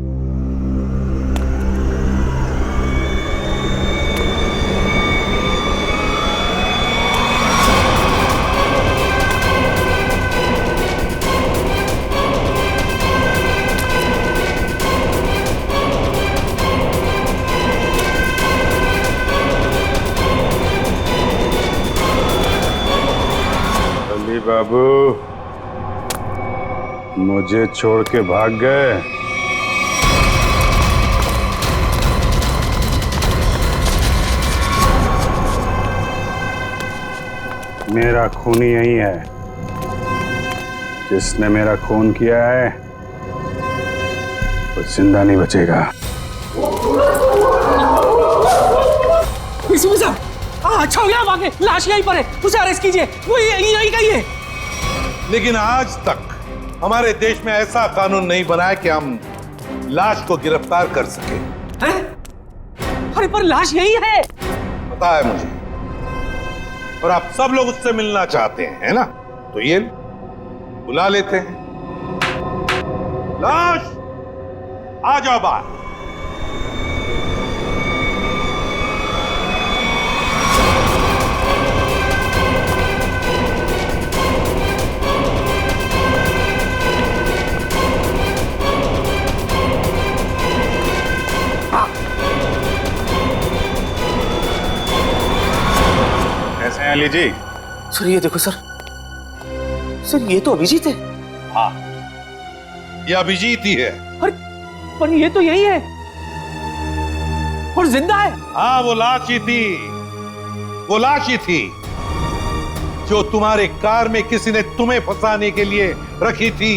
बाबू मुझे छोड़ के भाग गए। मेरा खूनी यही है, जिसने मेरा खून किया है वो जिंदा नहीं बचेगा। साहब, अच्छा हो गया, आगे लाश यहीं पर है, उसे अरेस्ट कीजिए, वो यहीं का ही है। लेकिन आज तक हमारे देश में ऐसा कानून नहीं बना है कि हम लाश को गिरफ्तार कर सके। हैं? अरे पर लाश यही है। पता है मुझे, और आप सब लोग उससे मिलना चाहते हैं, है ना? तो ये बुला लेते हैं। लाश, आ जाओ बाहर। कैसे हैं अली जी? सर ये देखो सर, ये तो अभिजीत है। हाँ, ये अभिजीत ही है। अरे पर ये तो यही है और जिंदा है। हाँ, वो लाश ही थी, वो लाश ही थी जो तुम्हारे कार में किसी ने तुम्हें फंसाने के लिए रखी थी।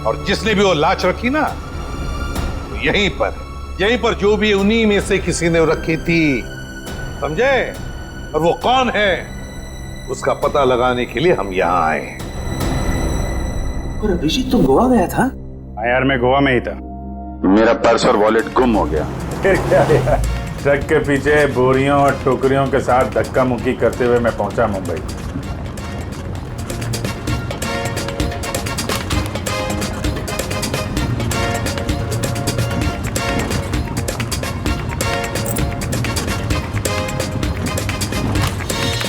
और जिसने भी वो लाश रखी ना, तो यहीं पर जो भी उन्हीं में से किसी ने रखी थी, समझे? और वो कौन है उसका पता लगाने के लिए हम यहाँ आए। और अभिजीत तुम गोवा गया था? हाँ यार, मैं गोवा में ही था। मेरा पर्स और वॉलेट गुम हो गया। फिर क्या यार, ट्रक के पीछे बोरियों और टोकरियों के साथ धक्का मुक्की करते हुए मैं पहुंचा मुंबई।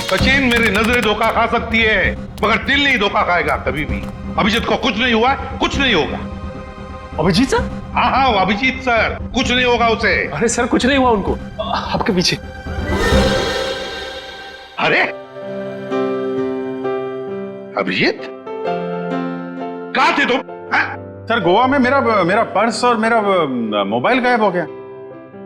सचिन, मेरी नजरें धोखा खा सकती है मगर दिल नहीं धोखा खाएगा कभी भी। अभिजीत को कुछ नहीं हुआ, कुछ नहीं होगा। अभिजीत सर? हाँ, अभिजीत सर, कुछ नहीं होगा उसे। अरे सर, कुछ नहीं हुआ उनको, आपके पीछे। अरे अभिजीत, कहाँ थे तुम? सर गोवा में मेरा पर्स और मेरा मोबाइल गायब हो गया।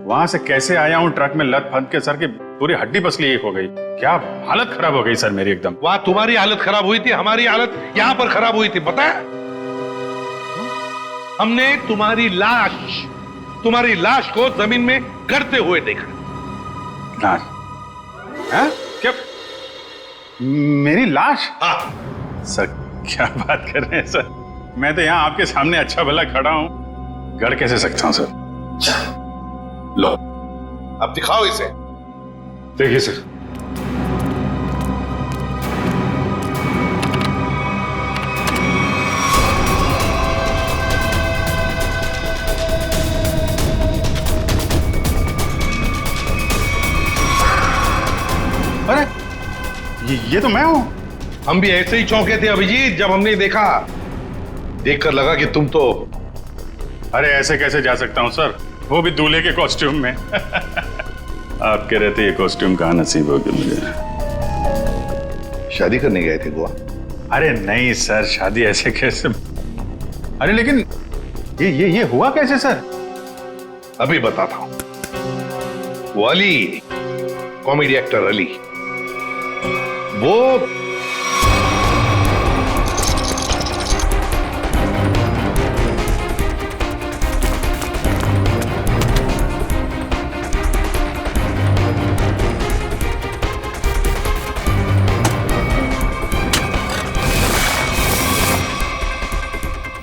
वहां से कैसे आया हूँ ट्रक में लद फंद के, सर की पूरी हड्डी पसली एक हो गई। क्या हालत खराब हो गई सर मेरी एकदम। वहां तुम्हारी हालत खराब हुई थी, हमारी हालत यहां पर खराब हुई थी, पता है? हमने तुम्हारी लाश को जमीन में गड़ते हुए देखा। लाश? हाँ? क्या मेरी लाश? हाँ। सर क्या बात कर रहे हैं सर, मैं तो यहाँ आपके सामने अच्छा भला खड़ा हूँ, गड़ कैसे सकता हूँ सर? लो अब दिखाओ इसे। देखिए सर। अरे ये तो मैं हूं। हम भी ऐसे ही चौंके थे अभिजीत जब हमने देखा। देखकर लगा कि तुम तो। अरे ऐसे कैसे जा सकता हूं सर, वो भी दूल्हे के कॉस्ट्यूम में। आपके रहते ये कॉस्ट्यूम कहाँ नसीब होगी मुझे। शादी करने गए थे गोवा? अरे नहीं सर, शादी ऐसे कैसे। अरे लेकिन ये हुआ कैसे सर? अभी बताता हूं। वो अली, कॉमेडी एक्टर अली, वो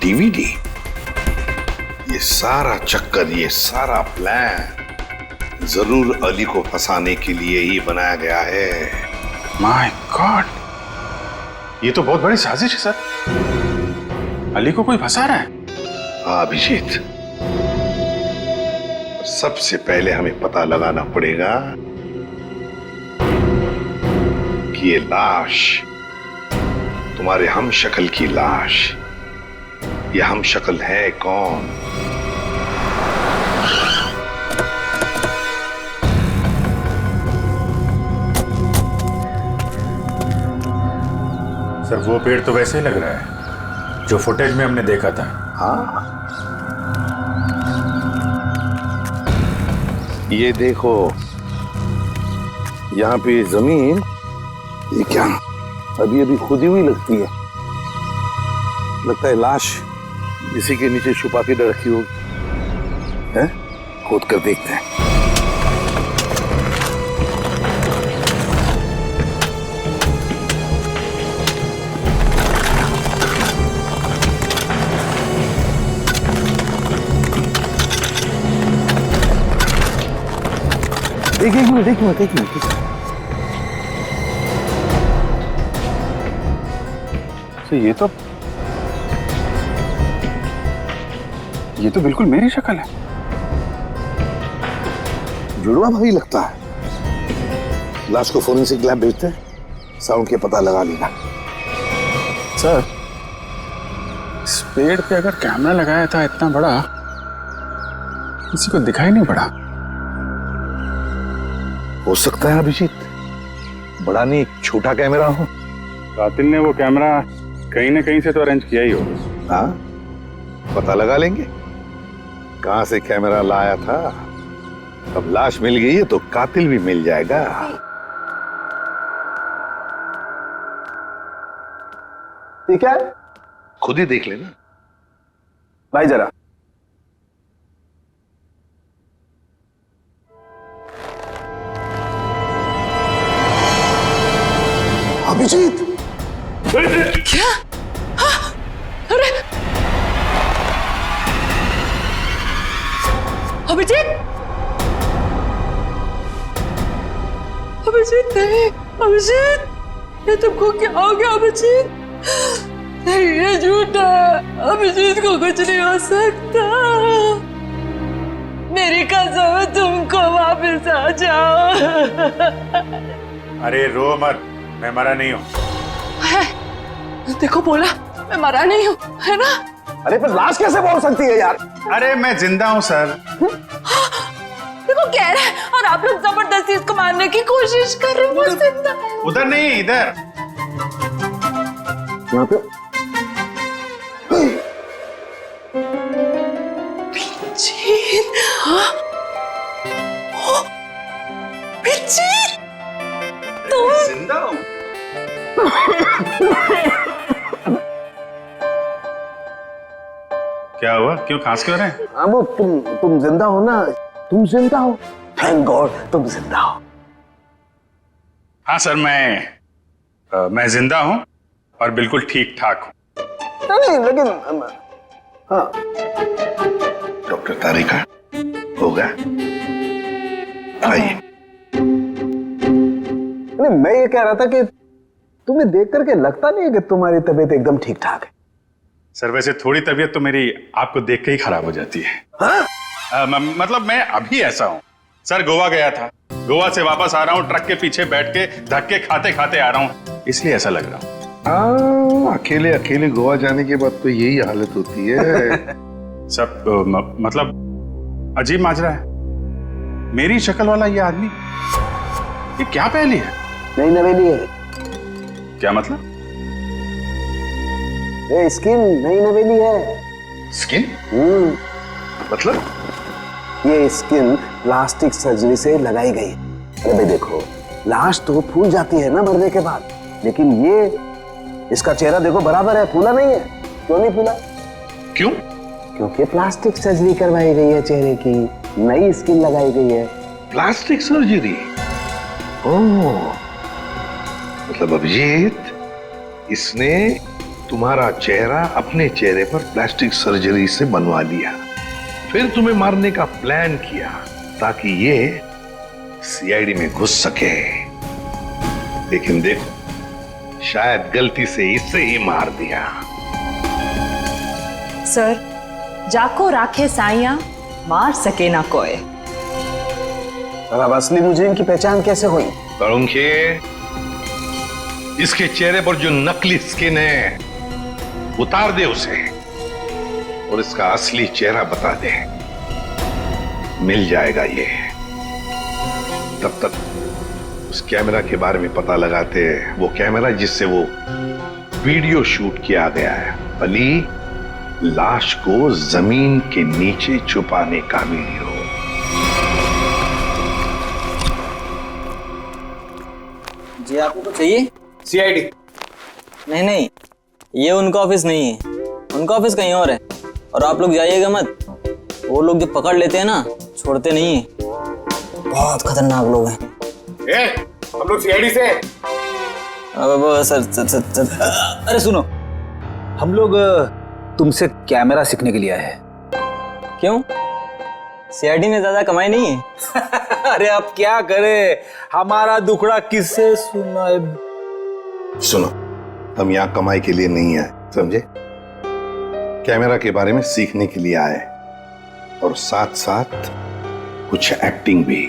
डीवीडी, ये सारा चक्कर, ये सारा प्लान जरूर अली को फंसाने के लिए ही बनाया गया है। माय गॉड, ये तो बहुत बड़ी साजिश है सर। अली को कोई फंसा रहा है? हाँ अभिजीत, सबसे पहले हमें पता लगाना पड़ेगा कि ये लाश, तुम्हारे हमशक्ल की लाश, ये हमशक्ल है कौन? सर वो पेड़ तो वैसे ही लग रहा है जो फुटेज में हमने देखा था। हाँ, ये देखो, यहाँ पे जमीन, ये क्या अभी अभी खुदी हुई लगती है। लगता है लाश इसी के नीचे छुपा के रखी होगी। हैं? खोद कर देखते हैं। देखिए। ये तो बिल्कुल मेरी शक्ल है। जुड़वा भाई लगता है। लाश को फोरेंसिक लैब भेजते हैं, साउंड के पता लगा लेगा। सर इस पेड़ पे अगर कैमरा लगाया था इतना बड़ा, किसी को दिखाई नहीं पड़ा। हो सकता है अभिजीत, बड़ा नहीं छोटा कैमरा हो। कातिल ने वो कैमरा कहीं ना कहीं से तो अरेंज किया ही होगा। हाँ, पता लगा लेंगे कहां से कैमरा लाया था। अब लाश मिल गई है तो कातिल भी मिल जाएगा। ठीक है, खुद ही देख लेना भाई जरा। अभिजीत, क्या? हाँ? अरे अभिजीत, अभिजीत नहीं, अभिजीत, ये तुमको क्या हो गया अभिजीत? नहीं, ये झूठा है, अभिजीत को कुछ नहीं हो सकता। मेरी कसम है, तुमको वापस आ जाओ। अरे रो मत, मैं मरा नहीं हूँ। देखो बोला, मैं मरा नहीं हूँ, है ना? अरे पर लाश कैसे बोल सकती है यार? अरे मैं जिंदा हूँ सर। देखो कह रहा है और आप लोग जबरदस्ती इसको मारने की कोशिश कर रहे हो। वो जिंदा है। उधर नहीं, इधर। यहाँ पे जिंदा हूँ। क्या हुआ? क्यों खांस क्यों रहे हैं? हाँ, वो तुम जिंदा हो ना? तुम जिंदा हो? थैंक गॉड तुम जिंदा हो। हाँ सर, मैं जिंदा हूँ और बिल्कुल ठीक ठाक हूँ। नहीं लेकिन हाँ, डॉक्टर तारिका होगा? आइए। नहीं, मैं ये कह रहा था कि तुम्हें देख करके लगता नहीं है कि तुम्हारी तबीयत एकदम ठीक ठाक है। सर वैसे थोड़ी तबीयत तो मेरी आपको देख के ही खराब हो जाती है। हाँ? मतलब मैं अभी ऐसा हूँ सर, गोवा गया था, गोवा से वापस आ रहा हूँ, ट्रक के पीछे बैठ के धक्के खाते खाते आ रहा हूँ, इसलिए ऐसा लग रहा हूँ। अकेले अकेले गोवा जाने के बाद तो यही हालत होती है। सब मतलब अजीब माजरा है। मेरी शक्ल वाला ये आदमी, ये क्या पहली है? नई नवेली है। क्या मतलब? ये स्किन नई नवेली है। स्किन? मतलब? ये स्किन प्लास्टिक सर्जरी से लगाई गई। अरे भाई देखो, लाश तो फूल जाती है ना मरने के बाद, लेकिन ये इसका चेहरा देखो बराबर है, फूला नहीं है। क्यों नहीं फूला? क्यों? क्योंकि प्लास्टिक सर्जरी करवाई गई है चेहरे की, नई स्किन लगाई गई है। Plastic surgery? ओह, मतलब अभिजीत, इसने तुम्हारा चेहरा अपने चेहरे पर प्लास्टिक सर्जरी से बनवा लिया, फिर तुम्हें मारने का प्लान किया ताकि ये सीआईडी में घुस सके। लेकिन देखो, शायद गलती से इसे ही मार दिया। सर, जाको राखे साइया मार सके ना कोई। अब असली मुजरिम की पहचान कैसे हुई? तरुणखे, इसके चेहरे पर जो नकली स्किन है उतार दे उसे और इसका असली चेहरा बता दे, मिल जाएगा ये। तब तक उस कैमरा के बारे में पता लगाते हैं, वो कैमरा जिससे वो वीडियो शूट किया गया है। अली लाश को जमीन के नीचे छुपाने का वीडियो। जी आपको कुछ चाहिए? सीआईडी? नहीं नहीं, ये उनका ऑफिस नहीं है, उनका ऑफिस कहीं और है। और आप लोग जाइएगा मत, वो लोग जो पकड़ लेते हैं ना, छोड़ते नहीं है। बहुत खतरनाक लोग हैं। हम लोग सीआईडी से हैं। सर। अरे सुनो, हम लोग तुमसे कैमरा सीखने के लिए आए हैं। क्यों? सीआईडी में ज्यादा कमाई नहीं है? अरे अब क्या करें, हमारा दुखड़ा किससे सुनाए? सुनो, हम यहाँ कमाई के लिए नहीं आए, समझे? कैमरा के बारे में सीखने के लिए आए और साथ साथ कुछ एक्टिंग भी।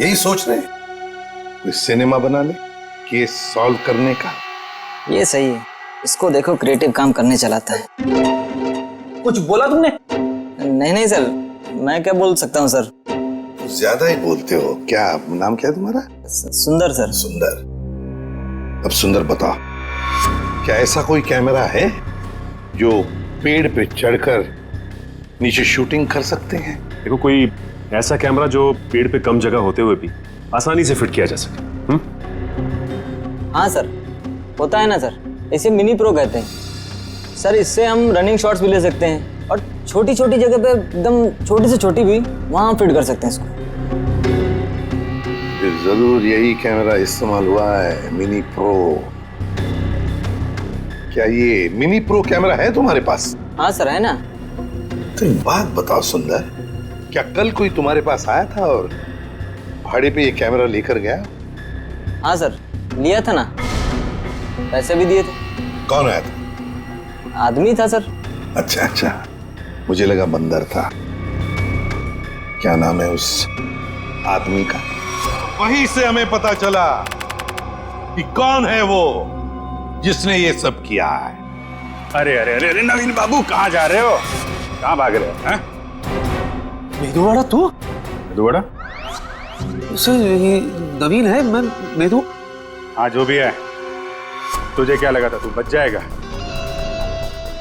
यही सोच रहे कोई सिनेमा बना ले, केस सॉल्व करने का। ये सही है, इसको देखो क्रिएटिव काम करने चलाता है। कुछ बोला तुमने? नहीं नहीं सर, मैं क्या बोल सकता हूँ सर? ज्यादा ही बोलते हो। क्या नाम क्या है तुम्हारा? सुंदर सर। सुंदर। अब सुंदर बताओ, क्या ऐसा कोई कैमरा है जो पेड़ पे चढ़कर नीचे शूटिंग कर सकते हैं? देखो, कोई ऐसा कैमरा जो पेड़ पे कम जगह होते हुए भी आसानी से फिट किया जा सके। हाँ सर, होता है ना सर, इसे मिनी प्रो कहते हैं सर। इससे हम रनिंग शॉट्स भी ले सकते हैं और छोटी छोटी जगह पे एकदम छोटी से छोटी भी वहां फिट कर सकते हैं इसको। फिर जरूर यही कैमरा इस्तेमाल हुआ है, मिनी प्रो। क्या ये मिनी प्रो कैमरा है तुम्हारे पास? हाँ सर, है ना। तो एक बात बताओ सुंदर, क्या कल कोई तुम्हारे पास आया था और भाड़े पे ये कैमरा लेकर गया? हाँ सर, लिया था ना, पैसे भी दिए थे। कौन आया था? आदमी था सर। अच्छा अच्छा, मुझे लगा बंदर था। क्या नाम है उस आदमी का? वहीं से हमें पता चला कि कौन है वो जिसने ये सब किया है। अरे अरे अरे अरे नवीन बाबू, कहाँ जा रहे हो? कहाँ भाग रहे हो? मेदुवाड़ा तू? मेदुवाड़ा? उसे नवीन है, मैं तो। हाँ जो भी है, तुझे क्या लगा था तू बच जाएगा?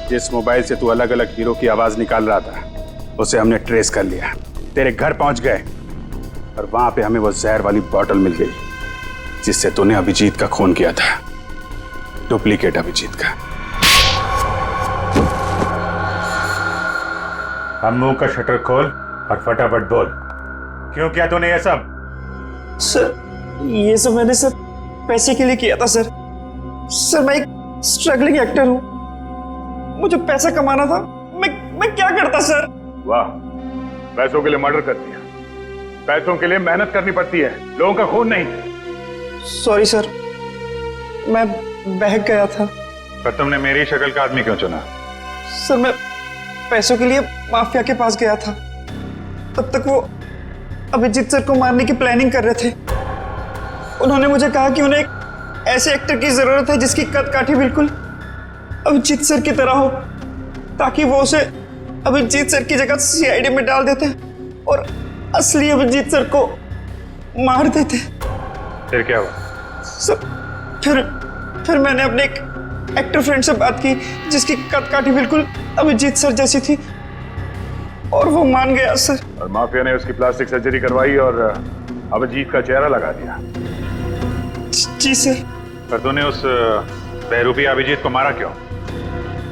जिस मोबाइल से तू अलग अलग हीरो की आवाज निकाल रहा था उसे हमने ट्रेस कर लिया, तेरे घर पहुंच गए और वहां पे हमें वो जहर वाली बोतल मिल गई जिससे तूने अभिजीत का खून किया था, डुप्लीकेट अभिजीत का। हम मुंह का शटर खोल और फटाफट बोल, क्यों किया तूने ये सब? सर ये सब मैंने सर पैसे के लिए किया था सर। सर मैं एक स्ट्रगलिंग एक्टर हूँ, मुझे पैसा कमाना था, मैं क्या करता सर? वाह, पैसों के लिए मर्डर कर दिया। पैसों के लिए मेहनत करनी पड़ती है, लोगों का खून नहीं। सॉरी सर, मैं बहक गया था। पर तुमने मेरी शक्ल का आदमी क्यों चुना? सर मैं पैसों के लिए माफिया के पास गया था, तब तक वो अभिजीत सर को मारने की प्लानिंग कर रहे थे। उन्होंने मुझे कहा कि उन्हें एक ऐसे एक्टर की जरूरत है जिसकी कद काठी बिल्कुल अभिजीत सर की तरह हो, ताकि वो उसे अभिजीत सर की जगह सीआईडी में डाल देते और असली अभिजीत सर को मार देते। फिर क्या हुआ? सर फिर मैंने अपने एक एक्टर फ्रेंड से बात की जिसकी कद काठी बिल्कुल अभिजीत सर जैसी थी, और वो मान गया सर। और माफिया ने उसकी प्लास्टिक सर्जरी करवाई और अभिजीत का चेहरा लगा दिया। जी सर। पर तूने उस बहरूपी अभिजीत को मारा क्यों?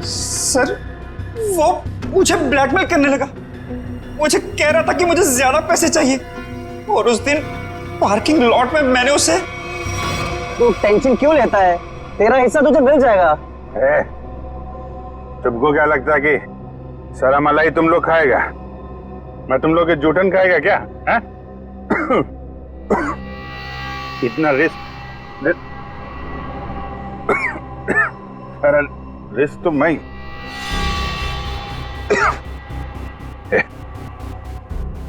सर वो मुझे ब्लैकमेल करने लगा, मुझे कह रहा था कि मुझे ज्यादा पैसे चाहिए, और उस दिन पार्किंग लॉट में मैंने उसे। तू टेंशन क्यों लेता है, तेरा हिस्सा तुझे मिल जाएगा। तुमको क्या लगता है कि सारा मलाई तुम लोग खाएगा? मैं तुम लोग के जूठन खाएगा क्या? है? इतना रिस्क तो मैं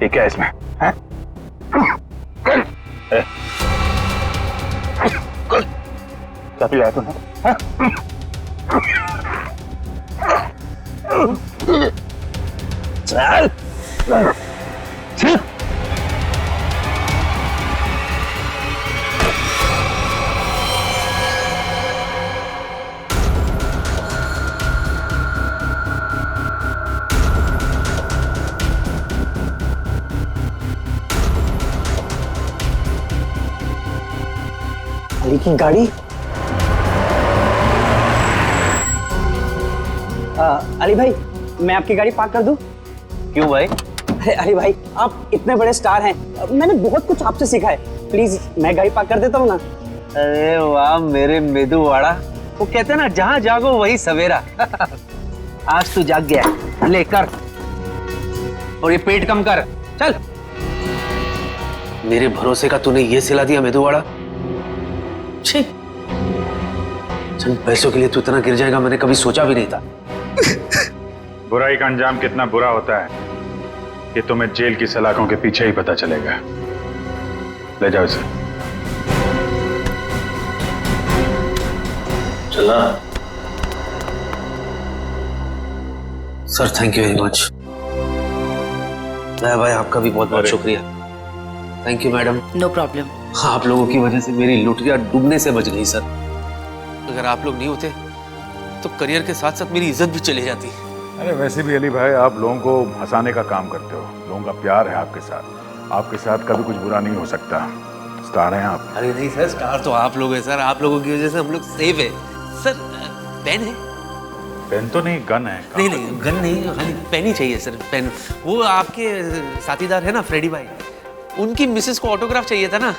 ये क्या इसमें है? क्या पिलाया तूने? चल अली की गाड़ी। अली भाई मैं आपकी गाड़ी पार्क कर दूं? क्यों भाई? अली भाई आप इतने बड़े स्टार हैं, मैंने बहुत कुछ आपसे सीखा है, प्लीज मैं गाड़ी पार्क कर देता हूँ ना। अरे वाह मेरे मेदूवाड़ा, वो कहते हैं ना जहाँ जागो वही सवेरा। आज तू जाग गया, लेकर और ये पेट कम कर, चल। मेरे भरोसे का तूने ये सिला दिया मेदूवाड़ा। छी, चंद पैसों के लिए तू इतना गिर जाएगा मैंने कभी सोचा भी नहीं था। बुराई का अंजाम कितना बुरा होता है ये तुम्हें जेल की सलाखों के पीछे ही पता चलेगा। ले जाओ इसे। चला sir, thank you very much. भाई आपका भी बहुत बहुत शुक्रिया। Thank you madam. No problem. आप लोगों की वजह से मेरी लुटिया डूबने से बच गई सर। अगर आप लोग नहीं होते तो करियर के साथ साथ मेरी इज्जत भी चली जाती। अरे वैसे भी अली भाई आप लोगों को हंसाने का काम करते हो, लोगों का प्यार है आपके साथ कभी कुछ बुरा नहीं हो सकता। स्टार हैं आप। अरे नहीं सर, स्टार तो आप लोग हैं सर, आप लोगों की वजह से हम लोग सेफ है सर। पेन है? पेन तो नहीं, गन है। नहीं नहीं गन नहीं, खाली पेन ही चाहिए सर, पेन। वो आपके साथीदार है ना फ्रेडी भाई, उनकी मिसेस को ऑटोग्राफ चाहिए था ना।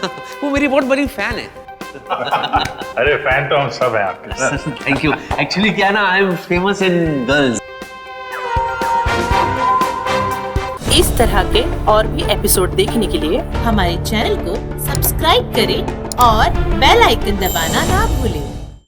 वो मेरी बहुत बड़ी फैन है। अरे फैन तो हम सब हैं आपके सर। Thank you. एक्चुअली क्या ना, I am famous in girls. इस तरह के और भी एपिसोड देखने के लिए हमारे चैनल को सब्सक्राइब करें और बेल आइकन दबाना ना भूलें।